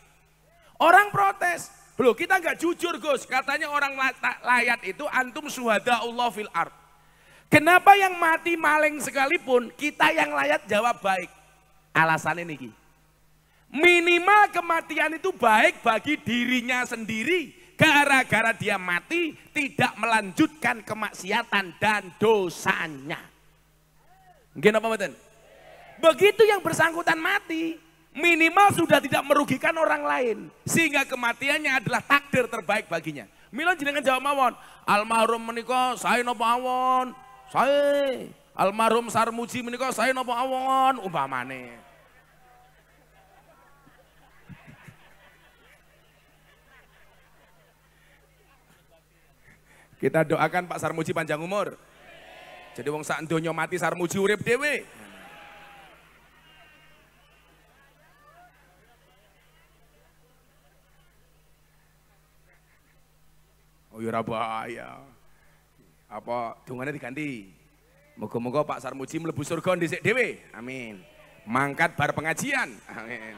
Orang protes. Loh, kita nggak jujur Gus, katanya orang layat itu antum syuhada Allah fil ard. Kenapa yang mati maling sekalipun, kita yang layat jawab baik? Alasannya niki. Minimal kematian itu baik bagi dirinya sendiri. Gara-gara dia mati, tidak melanjutkan kemaksiatan dan dosanya. Nggih napa mboten? Begitu yang bersangkutan mati, minimal sudah tidak merugikan orang lain. Sehingga kematiannya adalah takdir terbaik baginya. Mila jenengan jawab mawon, almarhum menika saya napa awon? Saya. Almarhum Sarmuji menika saya napa awon? Umpamane. Kita doakan Pak Sarmuji panjang umur. Jadi wong sak donya mati Sarmuji urip dhewe. Oh ya bahaya. Apa dungane diganti. Moga-moga Pak Sarmuji mlebu surga dhisik dhewe. Amin. Mangkat bar pengajian. Amin.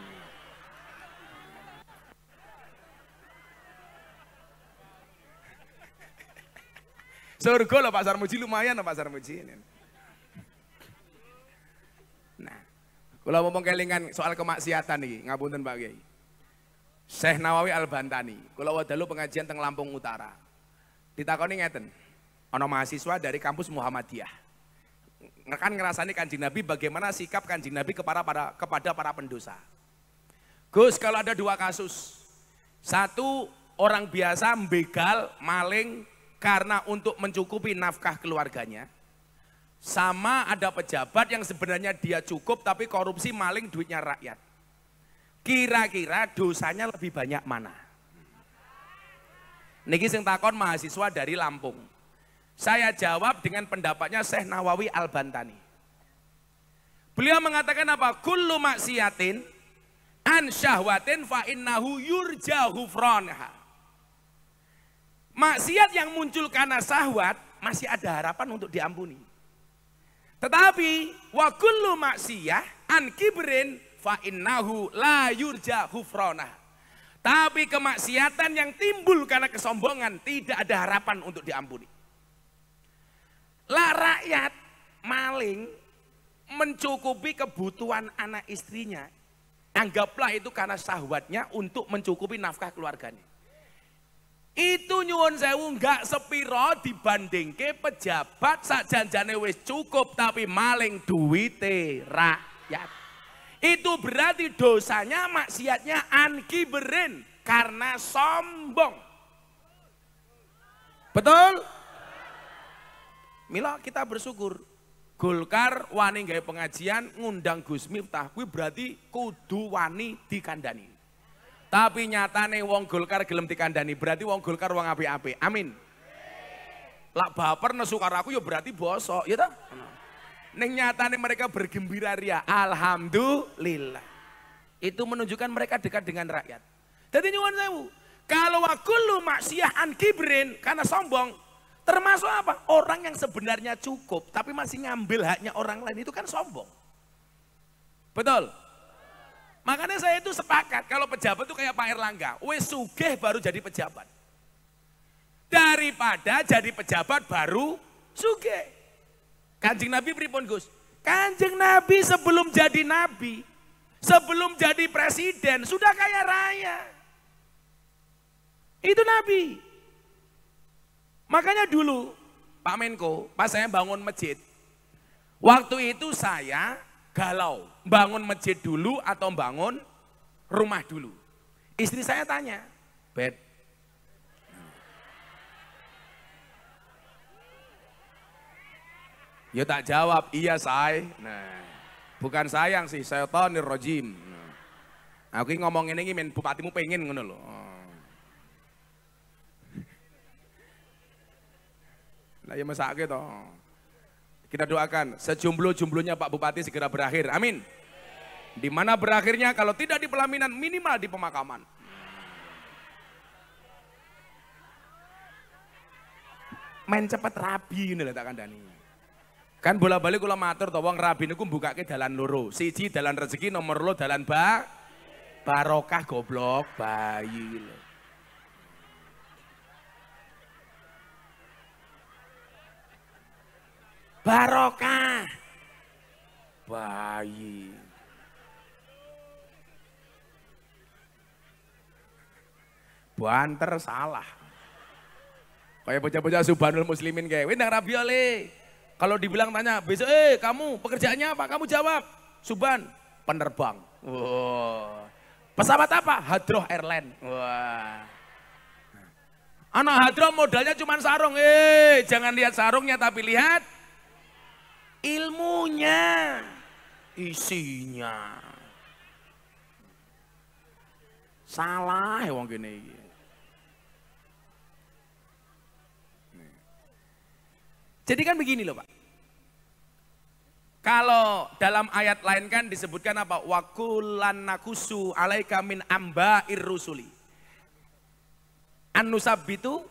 Surga loh Pak Sarmuji, lumayan loh Pak Sarmuji. Nah, kalau ngomong kelingan soal kemaksiatan nih, ngapunten Pak Kiai. Syekh Nawawi Al-Bantani, kalau wadalu pengajian teng Lampung Utara. Ditakoni ngeten, ana mahasiswa dari kampus Muhammadiyah. Kan ngerasani Kanjeng Nabi bagaimana sikap Kanjeng Nabi kepada para pendosa. Gus, kalau ada 2 kasus. Satu, orang biasa begal, maling, karena untuk mencukupi nafkah keluarganya. Sama ada pejabat yang sebenarnya dia cukup tapi korupsi maling duitnya rakyat. Kira-kira dosanya lebih banyak mana? Niki sing takon mahasiswa dari Lampung. Saya jawab dengan pendapatnya Syekh Nawawi Al-Bantani. Beliau mengatakan apa? Kullu maksiatin an syahwatin fa innahu yurja ghufranha. Maksiat yang muncul karena syahwat masih ada harapan untuk diampuni. Tetapi wa kullu maksiyah an kibrin fa innahu la yurja ghufranah. Tapi kemaksiatan yang timbul karena kesombongan tidak ada harapan untuk diampuni. Lah rakyat maling mencukupi kebutuhan anak istrinya. Anggaplah itu karena syahwatnya untuk mencukupi nafkah keluarganya. Itu nyuwun sewu enggak sepiro dibandingke pejabat sak janjane wis cukup tapi maling duwite rakyat. Itu berarti dosanya maksiatnya an kiberin karena sombong. Betul? Mila kita bersyukur. Golkar wani gawe pengajian ngundang Gus Miftah kuwi berarti kudu wani dikandani. Tapi nyatane wong Golkar gelem dikandani berarti wong Golkar wong apik-apik. Amin. Lak baper nesu karo aku ya berarti bosok, ya toh? Ning nyatane mereka bergembira ria. Alhamdulillah. Itu menunjukkan mereka dekat dengan rakyat. Jadi nyuwun sewu, kalau wakulu maksiyah an kibrin karena sombong, termasuk apa? Orang yang sebenarnya cukup tapi masih ngambil haknya orang lain itu kan sombong. Betul? Makanya saya itu sepakat kalau pejabat itu kayak Pak Erlangga, wes sugih baru jadi pejabat. Daripada jadi pejabat baru sugih. Kanjeng Nabi pripun Gus? Kanjeng Nabi sebelum jadi nabi, sebelum jadi presiden sudah kaya raya. Itu Nabi. Makanya dulu Pak Menko, pas saya bangun masjid, waktu itu saya galau, bangun masjid dulu atau bangun rumah dulu. Istri saya tanya, Bet, ya tak jawab, iya say. Nah, bukan sayang sih, syaitonir rajim. Nah, aku ngomong ini men bupatimu pengen ngono lho. Nah ya masake toh. Kita doakan sejumlah-jumlahnya Pak Bupati segera berakhir. Amin. Di mana berakhirnya kalau tidak di pelaminan minimal di pemakaman. Main cepat rabi ini lah tak kandani. Kan bola-balik kula matur to wong rabi niku mbukake dalan loro. Siji dalan rezeki, nomor loro dalan barokah goblok bayi lho. Barokah bayi. Banter salah. Kayak bocah-bocah Subhanul Muslimin kayak, "Wih, ndang rabi oleh." Kalau dibilang tanya, "Besok kamu pekerjaannya apa?" Kamu jawab, "Subhan, penerbang." Wow. Pesawat apa? Hadroh Airline. Wah. Anak hadroh modalnya cuma sarung. Jangan lihat sarungnya tapi lihat ilmunya, isinya. Salah wong kene iki. Jadi kan begini loh Pak. Kalau dalam ayat lain kan disebutkan apa? Wa kullan nakusu alaika min amba'ir rusuli. Annusabbitu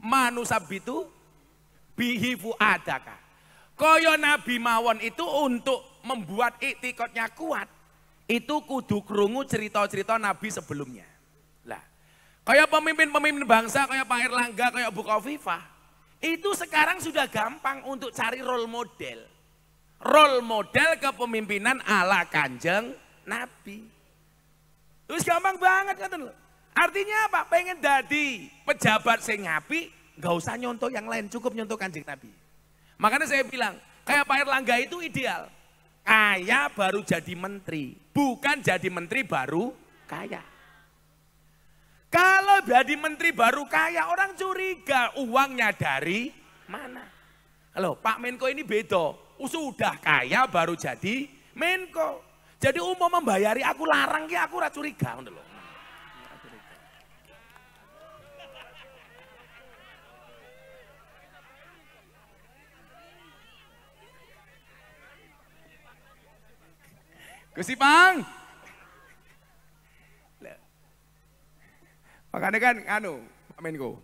manusabbitu bihi fuadaka. Kaya Nabi mawon itu untuk membuat iktikadnya kuat, itu kudu krungu cerita-cerita Nabi sebelumnya. Lah, kayak pemimpin-pemimpin bangsa, kayak Pak Erlangga, kayak Bu Khofifah, itu sekarang sudah gampang untuk cari role model. Role model kepemimpinan ala Kanjeng Nabi. Terus gampang banget kan loh. Artinya apa? Pengen jadi pejabat sing ngapi, nggak usah nyontoh yang lain, cukup nyontoh Kanjeng Nabi. Makanya saya bilang, kayak Pak Erlangga itu ideal. Kaya baru jadi menteri, bukan jadi menteri baru kaya. Kalau jadi menteri baru kaya, orang curiga uangnya dari mana. Halo, Pak Menko ini beda. Sudah kaya baru jadi Menko. Jadi umum membayari aku larang ya aku ora curiga ngono lho. Gusti Pang. Makanya kan Pak Menko.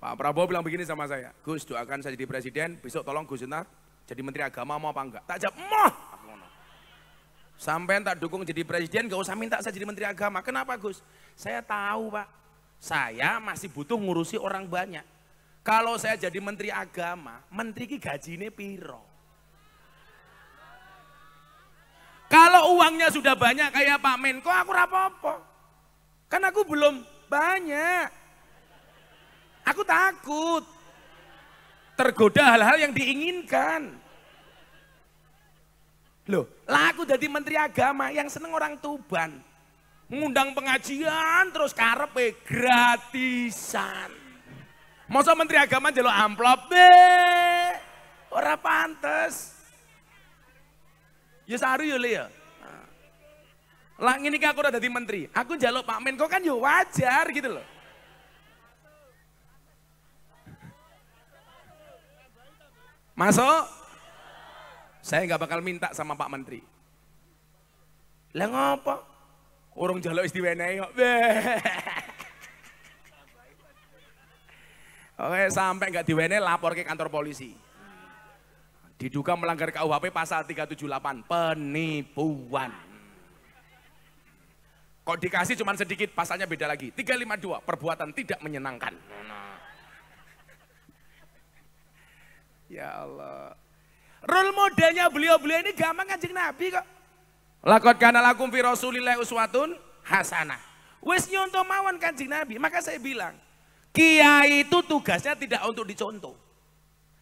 Pak Prabowo bilang begini sama saya, "Gus, doakan saya jadi presiden, besok tolong Gus Entar jadi menteri agama mau apa enggak?" Tak jawab, "Moh." Sampai tak dukung jadi presiden, gak usah minta saya jadi menteri agama. Kenapa Gus? Saya tahu Pak, saya masih butuh ngurusi orang banyak. Kalau saya jadi menteri agama, menteri ki gajine piro? Kalau uangnya sudah banyak kayak Pak Menko, aku rapopo. Kan aku belum banyak. Aku takut tergoda hal-hal yang diinginkan. Loh, lah aku jadi menteri agama yang seneng orang Tuban. ngundang pengajian terus karepe gratisan. Masa Menteri Agama njaluk amplop ora pantes. Ya saru ya Le ya. Lah ngene iki aku ora dadi menteri, aku njaluk Pak Menko kan ya wajar gitu loh. Masuk? Saya nggak bakal minta sama Pak Menteri. Lah ngopo? Urung njaluk istiwenehi kok. Oke, sampai nggak diwenehi lapor ke kantor polisi. Diduga melanggar KUHP pasal 378, penipuan. Kok dikasih cuman sedikit, pasalnya beda lagi. 352, perbuatan tidak menyenangkan. Ya Allah. Role modelnya beliau-beliau ini gampang Kanjeng Nabi kok. Laqad kana lakum fi Rasulillahi uswatun hasanah. Wis nyontoh mawon Kanjeng Nabi. Maka saya bilang, kiai itu tugasnya tidak untuk dicontoh.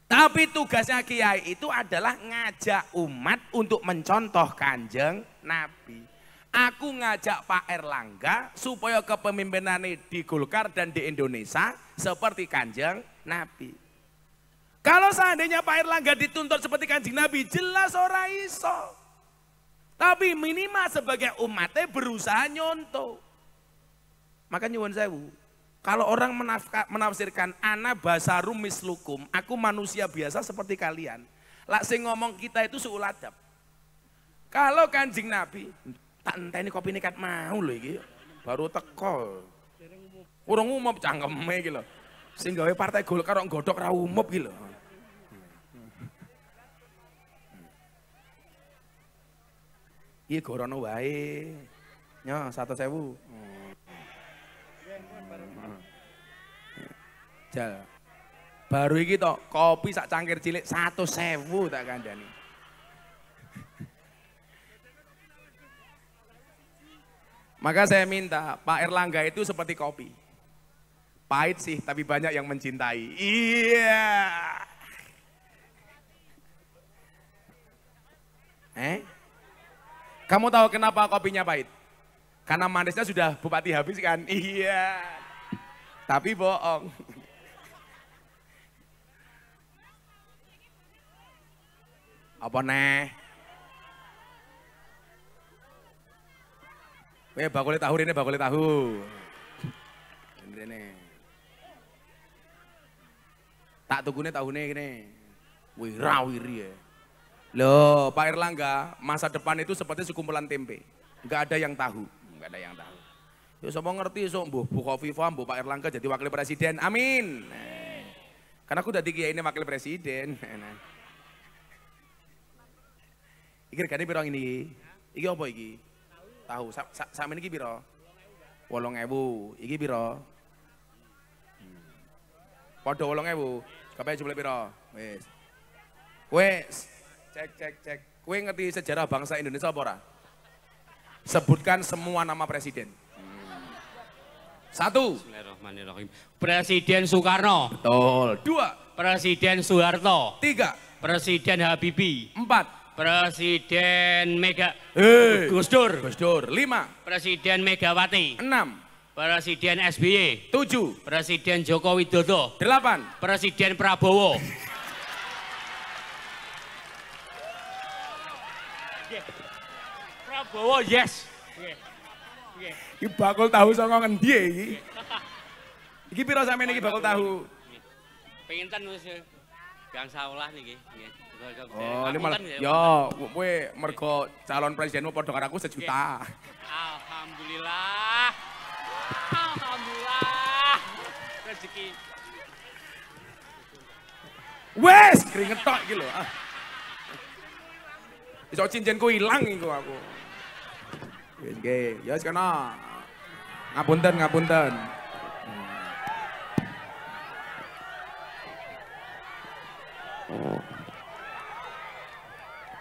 Tapi tugasnya kiai itu adalah ngajak umat untuk mencontoh Kanjeng Nabi. Aku ngajak Pak Erlangga supaya kepemimpinannya di Golkar dan di Indonesia seperti Kanjeng Nabi. Kalau seandainya Pak Erlangga dituntut seperti Kanjeng Nabi, jelas ora iso. Tapi minimal sebagai umatnya berusaha nyontoh. Maka nyuwun sewu. Kalau orang menafsirkan ana basarum mislukum, aku manusia biasa seperti kalian. Lak sing ngomong kita itu suul adab. Kalau Kanjeng Nabi, tak enteni kopi nekat mau lho iki. Baru teko. Urung umum cangkeme iki lho. Sing gawe partai Golkar kok nggodhok ra umum iki lho. Iki gorono wae. Nyo 100.000. Jal. Baru iki tok kopi sak cangkir cilik 100.000 tak kandhani. Maka saya minta Pak Erlangga itu seperti kopi. Pahit sih tapi banyak yang mencintai. Iya. Kamu tahu kenapa kopinya pahit? Karena manisnya sudah bupati habis kan? Iya. Tapi bohong. Apa neh? Bakule tahu ini bakule tahu. Ini. Tak tukune tahune gini. Wirawiri ya. Loh, Pak Erlangga, masa depan itu seperti sekumpulan tempe. Enggak ada yang tahu, enggak ada yang tahu. Ya sapa ngerti sok mbuh Bu Khofifah, mbuh Pak Erlangga jadi wakil presiden. Amin. Karena aku dadi kiai ini wakil presiden. Iki regane piro ini? Iki apa iki? Tahu. Sakmene iki piro? 8.000. Iki piro? Padha 8.000. Kabeh jumlah piro? Wis. Wis. Cek. Kowe ngerti sejarah bangsa Indonesia apa ora? Sebutkan semua nama presiden. 1. Bismillahirrahmanirrahim. Presiden Soekarno. Betul. 2. Presiden Soeharto. 3. Presiden Habibie. 4. Presiden Gus Dur. 5. Presiden Megawati. 6. Presiden SBY. 7. Presiden Joko Widodo. 8. Presiden Prabowo. Prabowo yes. Iki bakul tahu saka ngendi iki? Iki piro sampeyan iki bakul tahu? Pinten wis Gang Saulah niki nggih. Oh, ini malah yo kowe mergo calon presidenmu padha karo aku 1 juta. Alhamdulillah. Alhamdulillah. Rezeki. Wes, keringet tok iki lho. Iso cincinku ilang iku aku. Nggih, ya wis kana. Ngapunten.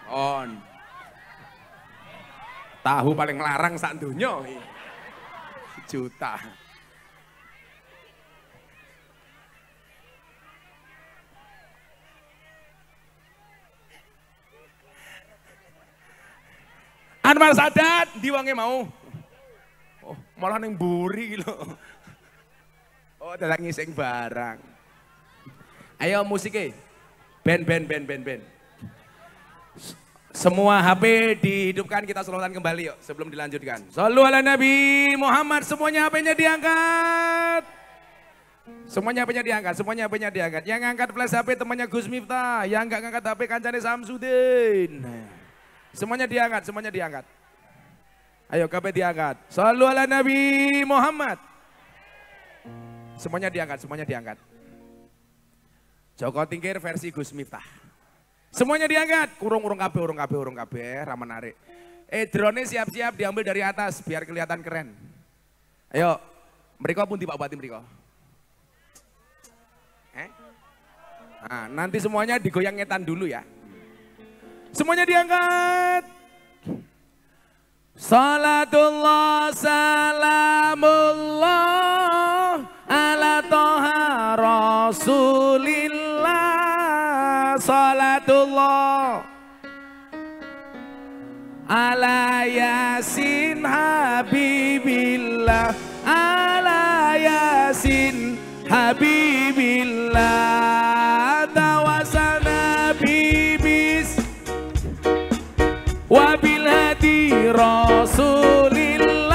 On. Tahu paling larang sak donya iki. 1 juta. Anwar Sadat, di wonge mau. Malah ning mburi lho. Oh, dadak ngising barang. Ayo musiknya. Ben. Semua HP dihidupkan, kita selawatan kembali yuk sebelum dilanjutkan. Shallu ala Nabi Muhammad, semuanya HP-nya diangkat. Semuanya HP-nya diangkat. Yang ngangkat flash HP temannya Gus Miftah, yang enggak ngangkat HP kancane Samsudin. Semuanya diangkat. Ayo HP diangkat. Shallu ala Nabi Muhammad. Semuanya diangkat. Joko Tingkir versi Gus Miftah. Semuanya diangkat, urung kabeh, ra menarik. Drone siap-siap diambil dari atas biar kelihatan keren. Ayo, mriko pundi Pak Bupati mriko? Nah, nanti semuanya digoyang ngetan dulu ya. Semuanya diangkat. Salatullah salamullah ala toha rasulillah. Salatullah ala yasin habibillah. Ala yasin habibillah. Tawasalna bibis wabil hadi rasulillah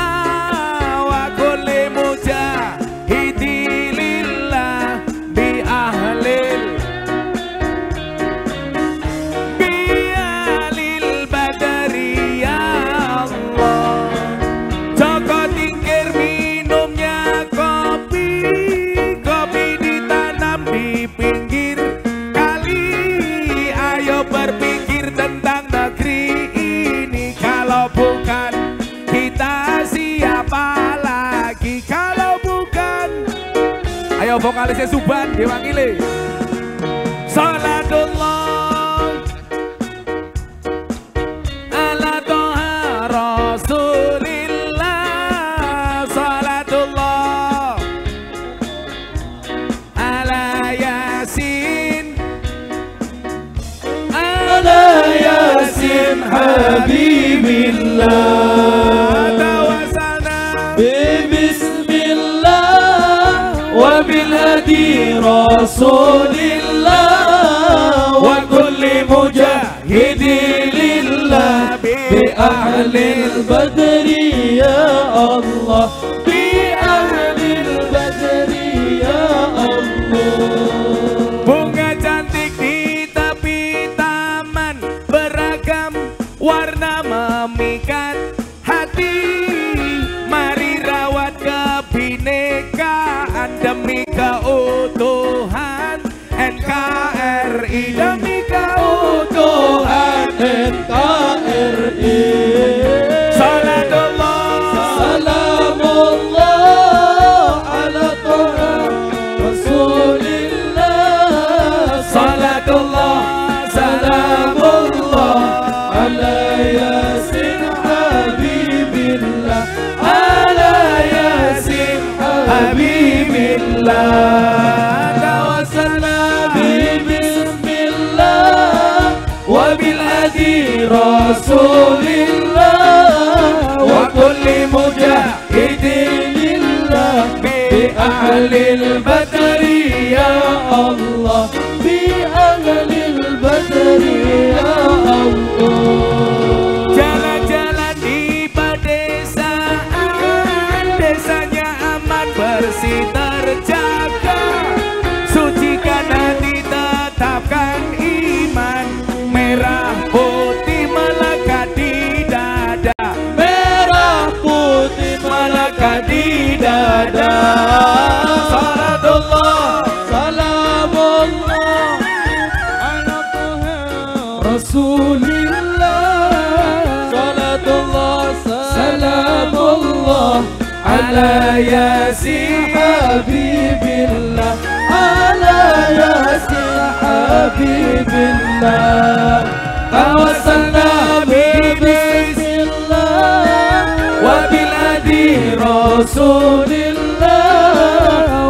wa kulli mujahidilillah bi ahlil badari ya Allah. Joko Tingkir minumnya kopi ditanam di pinggir kali. Ayo berpikir tentang negeri ini, kalau bukan kita siapa lagi? Kalau bukan, ayo vokalisnya Suban Dewangile. Salatullah ala toha rasulillah. Salatullah ala yasin habibillah. Tawasalna bismillah wa bil hadi rasulillah wa kulli mujahidilillah bi ahlil badri ya Allah. Bi ahlil badri ya Allah. Bunga cantik di tepi taman, beragam warna memikat hati. Mari rawat kebinekaan demi keutuhan NKRI. Demi keutuhan NKRI. Salatullah salamullah ala toha rasulillah. Salatullah salamullah ala yasin habibillah. Ala yasin habibillah. Tawasalna bismillah wa bil hadi rasulillah wa kulli mujahidilillah bi ahlil badri ya Allah. Bi ahlil badri ya Allah. Jalan-jalan di pedesaan, desanya aman bersih terjaga. Sucikan hati, tetapkan iman. Merah putih melekat di dada. Merah putih melekat di dada. Salatullah salamullah ala toha rasulillah. Salatullah salamullah ala yasin habibillah. Ala yasin habibillah. Tawasalna bismillah wa bil hadi rasulillah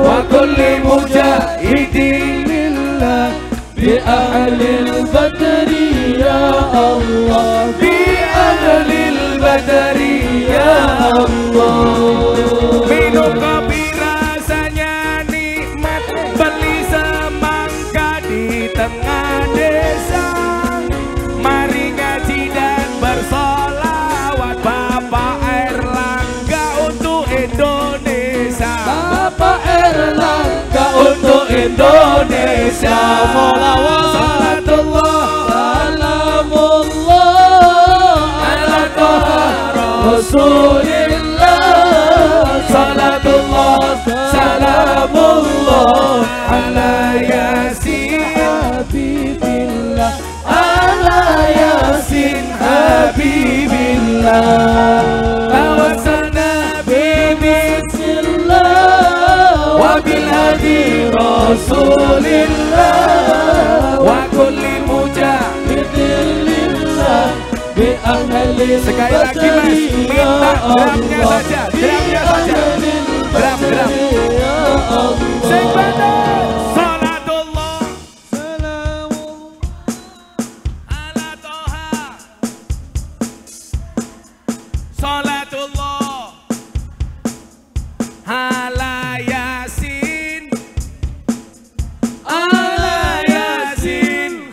wa kulli mujahidilillah bi ahlil badri ya Allah. Bi ahlil badri ya Allah. Indonesia. Salatullah salamullah ala Toha Rasulillah. Salatullah salamullah ala Yasin Habibillah. Ala Yasin Habibillah. Tawassalna bismillah wa bil hadi Rasulillah wa kulli mujahidin lillah bi ahli. Sekali lagi Mas, minta drumnya saja, drumnya saja, drum. Sing bener. Salatullah ala Toha. Salatullah ala Yasin. Ala Yasin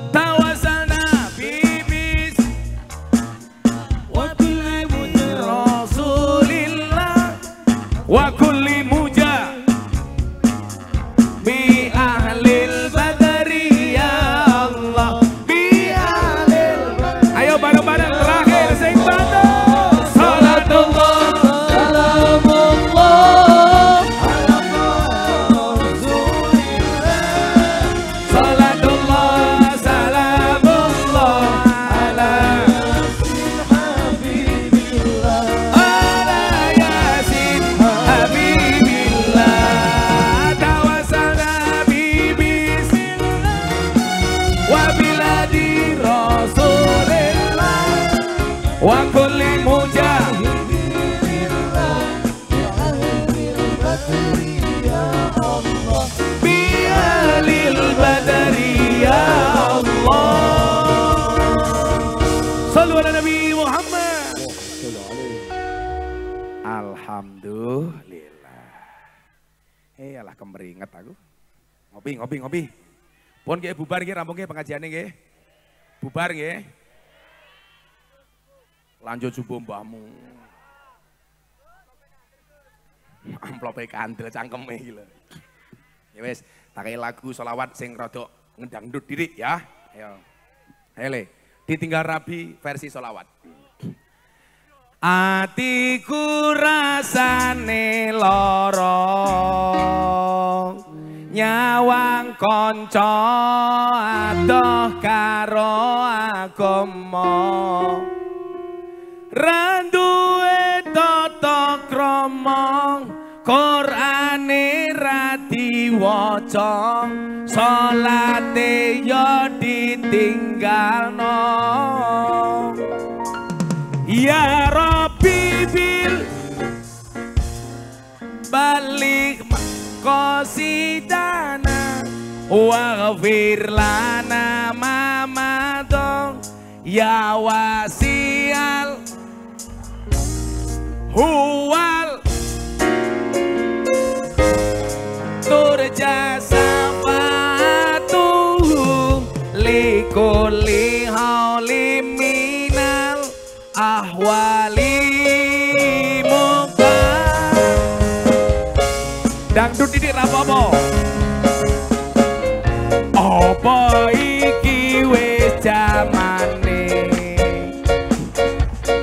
tawassalna bibis wa kulli Rasulillah wa kulli mujah bi ahlil badri ya Allah. Bi ahlil badri. Ayo bareng-bareng terakhir sing bantu. Salatullah salamullah ala Rasulillah. Salatullah salamullah ala Habibillah. Ala Yasin Habibillah. Tawassalna bismillah wa biladi Rasulillah wa kulli mujahidin bi ahlil badri ya Allah. Sallu ala Nabi Muhammad. Alhamdulillah. Alah kemeringet aku. Ngopi. Pun nggih bubar nggih rampung nggih pengajiane nggih. Bubar nggih. Lanjut subuh mbahmu. Amplope kandel cangkeme iki lho. Ya wis, tak kei lagu selawat sing rada ngedangdut diri ya. Ayo. Ayo Le, ditinggal Rabi versi selawat. Atiku rasane lara nyawang kanca adoh karo agama. Randuwe tata krama Qur'ane ra diwaca salate ya ditinggalno. Ya Rabbi bil balik qasidana waghfir lana ma madong ya wasial huwal turja safatuhu likulli haulim minal ahwali muka. Dangdut ini rapopo apa iki wis jamane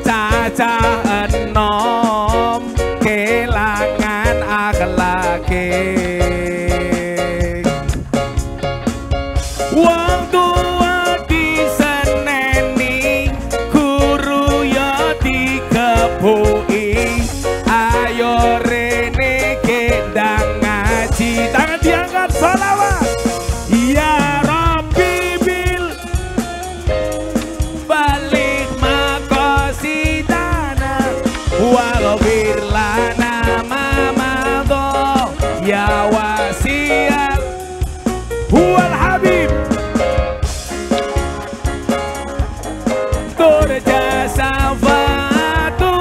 cacah enom kelangan akhlake. Wong tua diseneni guru ya dikepuki. Ayo rene kendang ngaji, tangan diangkat sholawat. Ya Rabbi bil balik maqasidana waghfir lana ma madha ya wasial huwal habib turja safatu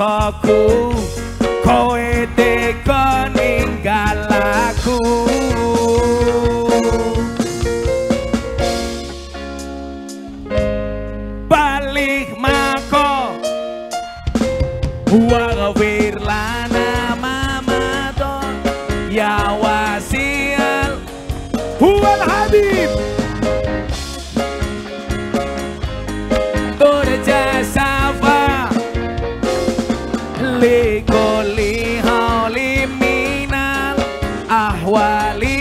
rasaku kowe teka ninggal aku. Balik mako waghfir lana mamadon ya wasial huwal habib turja safa likuli hauli minal ahwali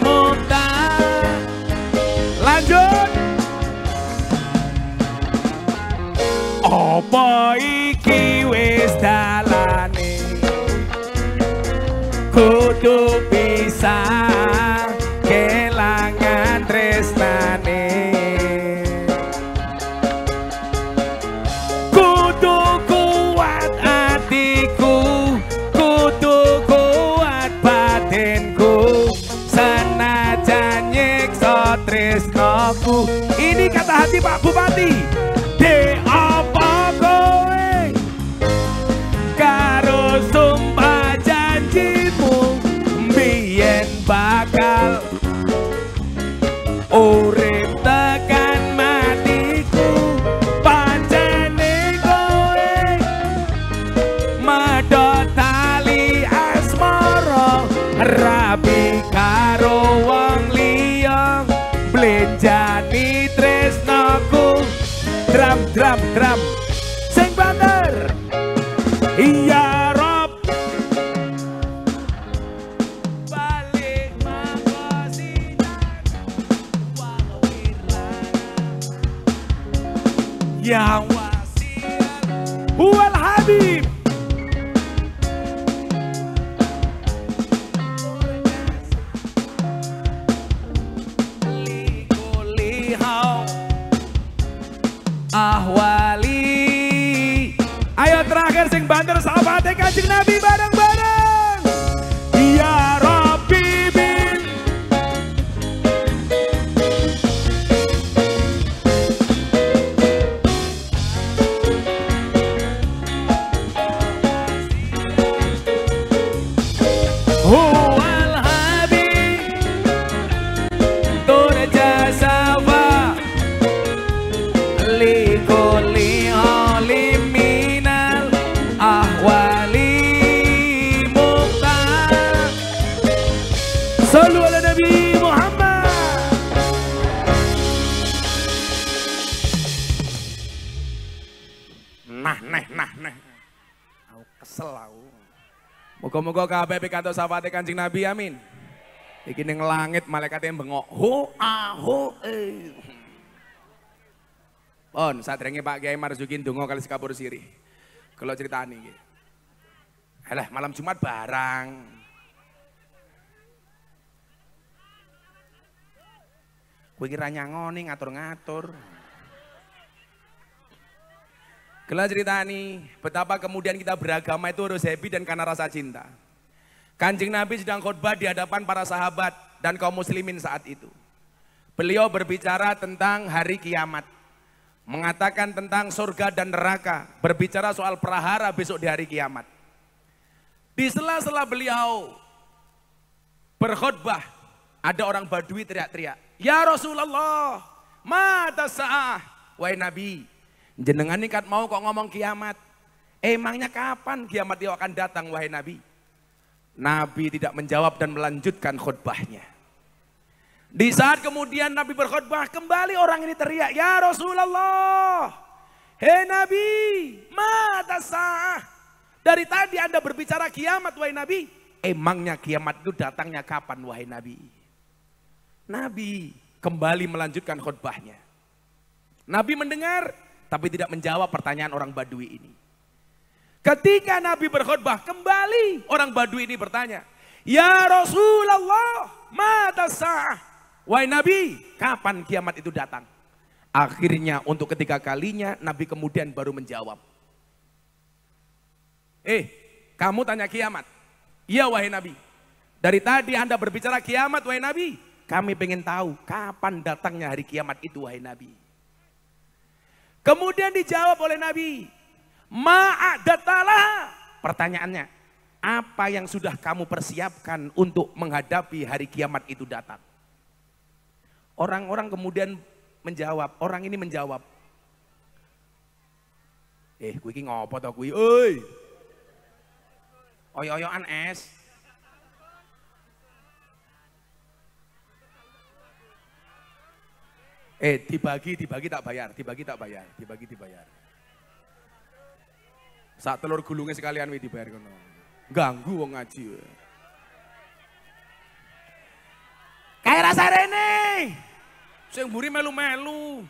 muta. Lanjut. Apa iki wis dalane kudu bisa kelangan tresnane. Kudu kuat hatiku, kudu kuat batinku, senajan nyiksa tresnaku. Ini kata hati Pak Bupati. De apa kowe karo sumpah janjimu biyen bakal urip tekan matiku. Pancene kowe medhot tali asmara rabi karo wong liya blenjani tresnaku. Drum, drum, drum, sing banter. Ya Rob, balik makasinan waghfir lana ya wasial huwal habib. Ahwali. Ayo terakhir sing banter sahabatnya Kanjeng Nabi bareng-bareng. Ya Rabbi bin huwal habib turja safa likuli halim minal ahwali muqtar. Sallu ala Nabi Muhammad. Nah. Aku kesel aku. Moga-moga kabeh pikantuk syafaate Kanjeng Nabi, amin. Iki ning langit malaikate bengok. Ho aho On, sadurunge Pak Kiai Marzuki ndonga kali sekapur sirih. Kalau ceritani iki. Alah, malam Jumat barang. Kowe iki ra nyangoni ngatur-ngatur. Kalau ceritani betapa kemudian kita beragama itu harus happy dan karena rasa cinta. Kanjeng Nabi sedang khutbah di hadapan para sahabat dan kaum muslimin saat itu. Beliau berbicara tentang hari kiamat. Mengatakan tentang surga dan neraka, berbicara soal prahara besok di hari kiamat. Di sela-sela beliau berkhutbah, ada orang Badui teriak-teriak, "Ya Rasulullah, mata sa'ah." Wahai Nabi, jenengan ini kan mau kok ngomong kiamat. Emangnya kapan kiamat itu akan datang, wahai Nabi? Nabi tidak menjawab dan melanjutkan khutbahnya. Di saat kemudian Nabi berkhutbah, kembali orang ini teriak, "Ya Rasulullah, hei Nabi, mata sah. Dari tadi Anda berbicara kiamat, wahai Nabi. Emangnya kiamat itu datangnya kapan, wahai Nabi?" Nabi kembali melanjutkan khutbahnya. Nabi mendengar, tapi tidak menjawab pertanyaan orang Badui ini. Ketika Nabi berkhutbah, kembali orang Badui ini bertanya, "Ya Rasulullah, mata sah. Wahai Nabi, kapan kiamat itu datang?" Akhirnya untuk ketiga kalinya Nabi kemudian baru menjawab. Kamu tanya kiamat? Iya wahai Nabi. Dari tadi Anda berbicara kiamat wahai Nabi. Kami pengen tahu kapan datangnya hari kiamat itu wahai Nabi. Kemudian dijawab oleh Nabi, Ma'adatalah. Pertanyaannya, apa yang sudah kamu persiapkan untuk menghadapi hari kiamat itu datang? Orang-orang kemudian menjawab, orang ini menjawab. Kuwi iki ngopo to kuwi? Oi. Oyo-oyoan es. Dibagi tak bayar, dibagi dibayar. Sak telur gulungnya sekalian wi dibayar kono. Ganggu wong ngaji. Kayak rasa rene. Sing mburi melu-melu.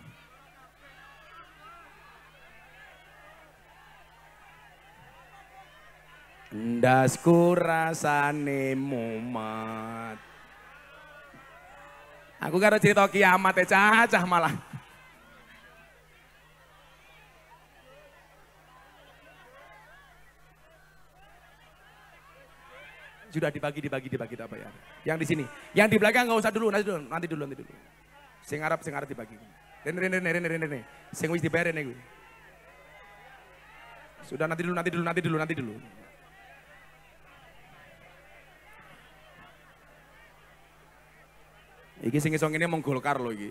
Ndasku rasane mumet. Aku karo cerita kiamat cacah malah. Sudah dibagi tak bayar. Yang di sini, yang di belakang nggak usah dulu, nanti dulu. Sing Arab dibagi. Rene. Sing wis dibayar rene kuwi. Sudah nanti dulu. Iki sing iso ngene mung Golkar lho iki.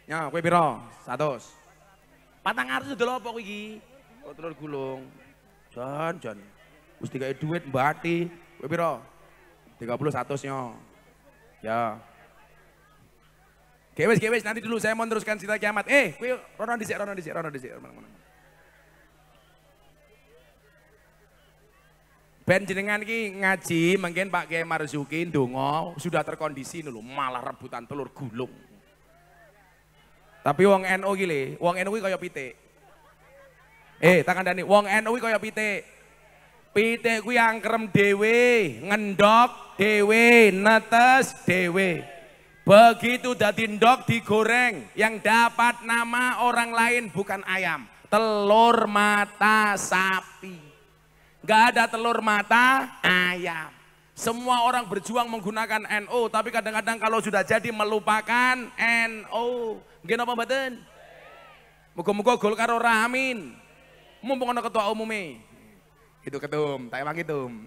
Ya, kowe pira? 100. 400 dodol apa kowe iki? Kok telur gulung. Jan. Wis dikai duit mbati. Kowe pira? 30 100 nya. Ya. Wis nanti dulu saya mau teruskan cerita kiamat. Kowe rono dhisik. Ben jenengan ki ngaji, mungkin Pak Kiai Marzuki ndonga sudah terkondisi dulu, malah rebutan telur gulung. Tapi wong NU ki le, wong NU ki kaya pitik. Tak kandhani, wong NU ki kaya pitik. Pitik kuwi angkrem dhewe, ngendok dhewe, netes dhewe. Begitu dadi ndok digoreng, yang dapat nama orang lain bukan ayam, telur mata sapi. Gak ada telur mata ayam. Semua orang berjuang menggunakan NU, tapi kadang-kadang kalau sudah jadi melupakan NU. Nggih napa mboten? Muga-muga Golkar ora amin. Mumpung ana ketua umume. Itu ketum, tak emang ketum.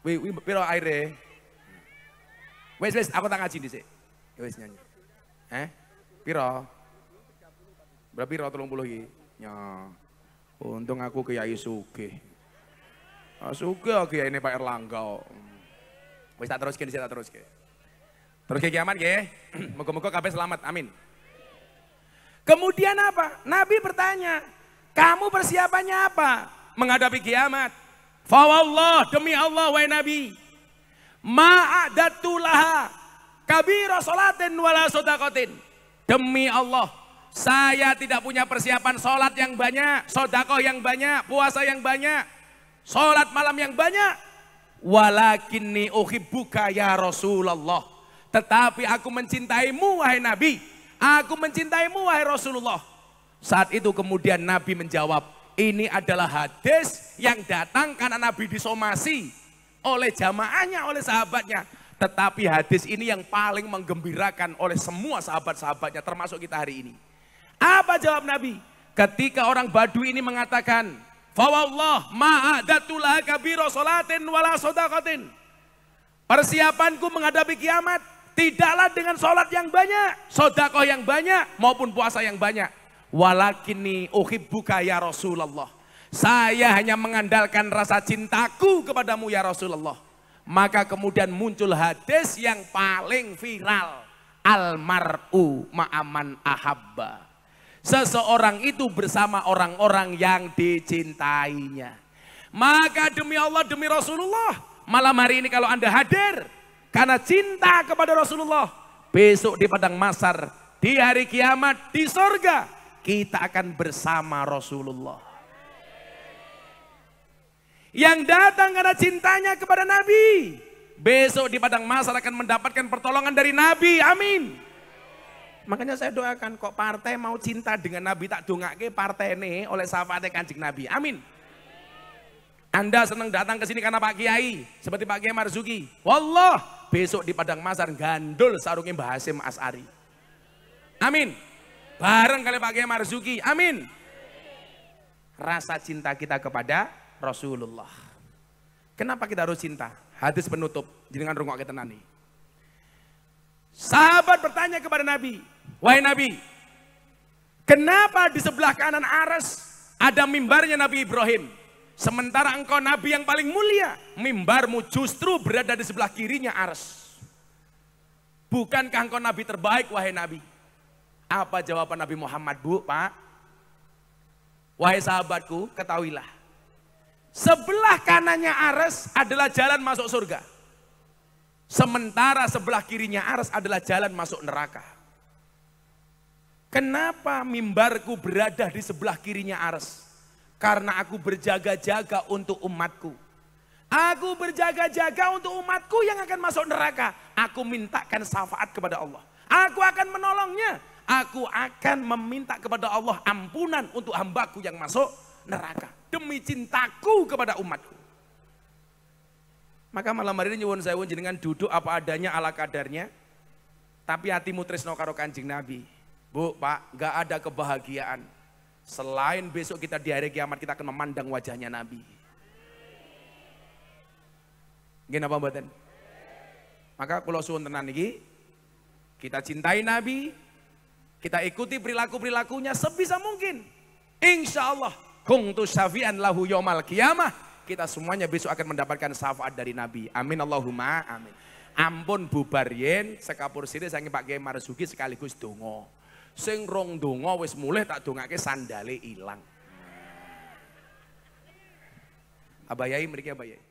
Wih, piro aire? Wis, aku tak ngaji dhisik. Wis nyanyi. Piro? Berapa piro 30 iki? Nya. Untung aku kiai sugih. Sugih kiyaine Pak Erlangga. Wis tak teruske. Terus kiamat nggih. Moga-moga kabeh selamat. Amin. Kemudian apa? Nabi bertanya, "Kamu persiapannya apa menghadapi kiamat?" Fa wallah, demi Allah wahai Nabi, ma'adatu laha kabira salatin wala shadaqatin. Demi Allah, saya tidak punya persiapan sholat yang banyak, sedekah yang banyak, puasa yang banyak, sholat malam yang banyak. Walakinni uhibbuka ya Rasulullah. Tetapi aku mencintaimu wahai Nabi. Aku mencintaimu wahai Rasulullah. Saat itu kemudian Nabi menjawab, ini adalah hadis yang datang karena Nabi disomasi oleh jamaahnya, oleh sahabatnya. Tetapi hadis ini yang paling menggembirakan oleh semua sahabat-sahabatnya termasuk kita hari ini. Apa jawab Nabi? Ketika orang Badui ini mengatakan, fa wallah ma'adatu laha kabira salatin wala shadaqatin. Persiapanku menghadapi kiamat tidaklah dengan sholat yang banyak, sedekah yang banyak maupun puasa yang banyak. Walakinni uhibbuka ya Rasulullah. Saya hanya mengandalkan rasa cintaku kepadamu ya Rasulullah. Maka kemudian muncul hadis yang paling viral. Almar'u ma'aman ahabba. Seseorang itu bersama orang-orang yang dicintainya. Maka demi Allah, demi Rasulullah, malam hari ini kalau Anda hadir karena cinta kepada Rasulullah, besok di padang mahsyar, di hari kiamat, di surga, kita akan bersama Rasulullah. Yang datang karena cintanya kepada Nabi, besok di padang mahsyar akan mendapatkan pertolongan dari Nabi. Amin. Makanya saya doakan, kok partai mau cinta dengan Nabi, tak dongake partai ini oleh syafaatnya Kanjeng Nabi. Amin. Anda senang datang ke sini karena Pak Kiai, seperti Pak Kiai Marzuki. Wallah, besok di padang mahsyar gandul sarungnya Mbah Hasyim As'ari. Amin. bareng kali Pak Kiai Marzuki. Amin. Rasa cinta kita kepada Rasulullah. Kenapa kita harus cinta? Hadis penutup, jenengan rungok kita nani. Sahabat bertanya kepada Nabi, wahai Nabi, kenapa di sebelah kanan aras ada mimbarnya Nabi Ibrahim? Sementara engkau Nabi yang paling mulia, mimbarmu justru berada di sebelah kirinya aras. Bukankah engkau Nabi terbaik, wahai Nabi? Apa jawaban Nabi Muhammad, Bu, Pak? Wahai sahabatku, ketahuilah. Sebelah kanannya aras adalah jalan masuk surga. Sementara sebelah kirinya aras adalah jalan masuk neraka. Kenapa mimbarku berada di sebelah kirinya aras? Karena aku berjaga-jaga untuk umatku. Aku berjaga-jaga untuk umatku yang akan masuk neraka. Aku mintakan syafaat kepada Allah. Aku akan menolongnya. Aku akan meminta kepada Allah ampunan untuk hambaku yang masuk neraka. Demi cintaku kepada umatku. Maka malam hari ini nyuwun sewu jenengan duduk apa adanya ala kadarnya. Tapi hatimu tresno karo Kanjeng Nabi. Bu, Pak, gak ada kebahagiaan. Selain besok kita di hari kiamat kita akan memandang wajahnya Nabi. Gini apa mboten? Maka kula suwun tenan iki, kita cintai Nabi, kita ikuti perilaku-perilakunya sebisa mungkin. Insya Allah, kuntu syafi'an lahu yaumal qiyamah. Kita semuanya besok akan mendapatkan syafaat dari Nabi. Amin Allahumma amin. Ampun bubar yen sekapur sini saking Pak Kiai Marzuki sekaligus donga. Sing rong donga wis mulih tak dongake sandale ilang. Abayai mriki abayai.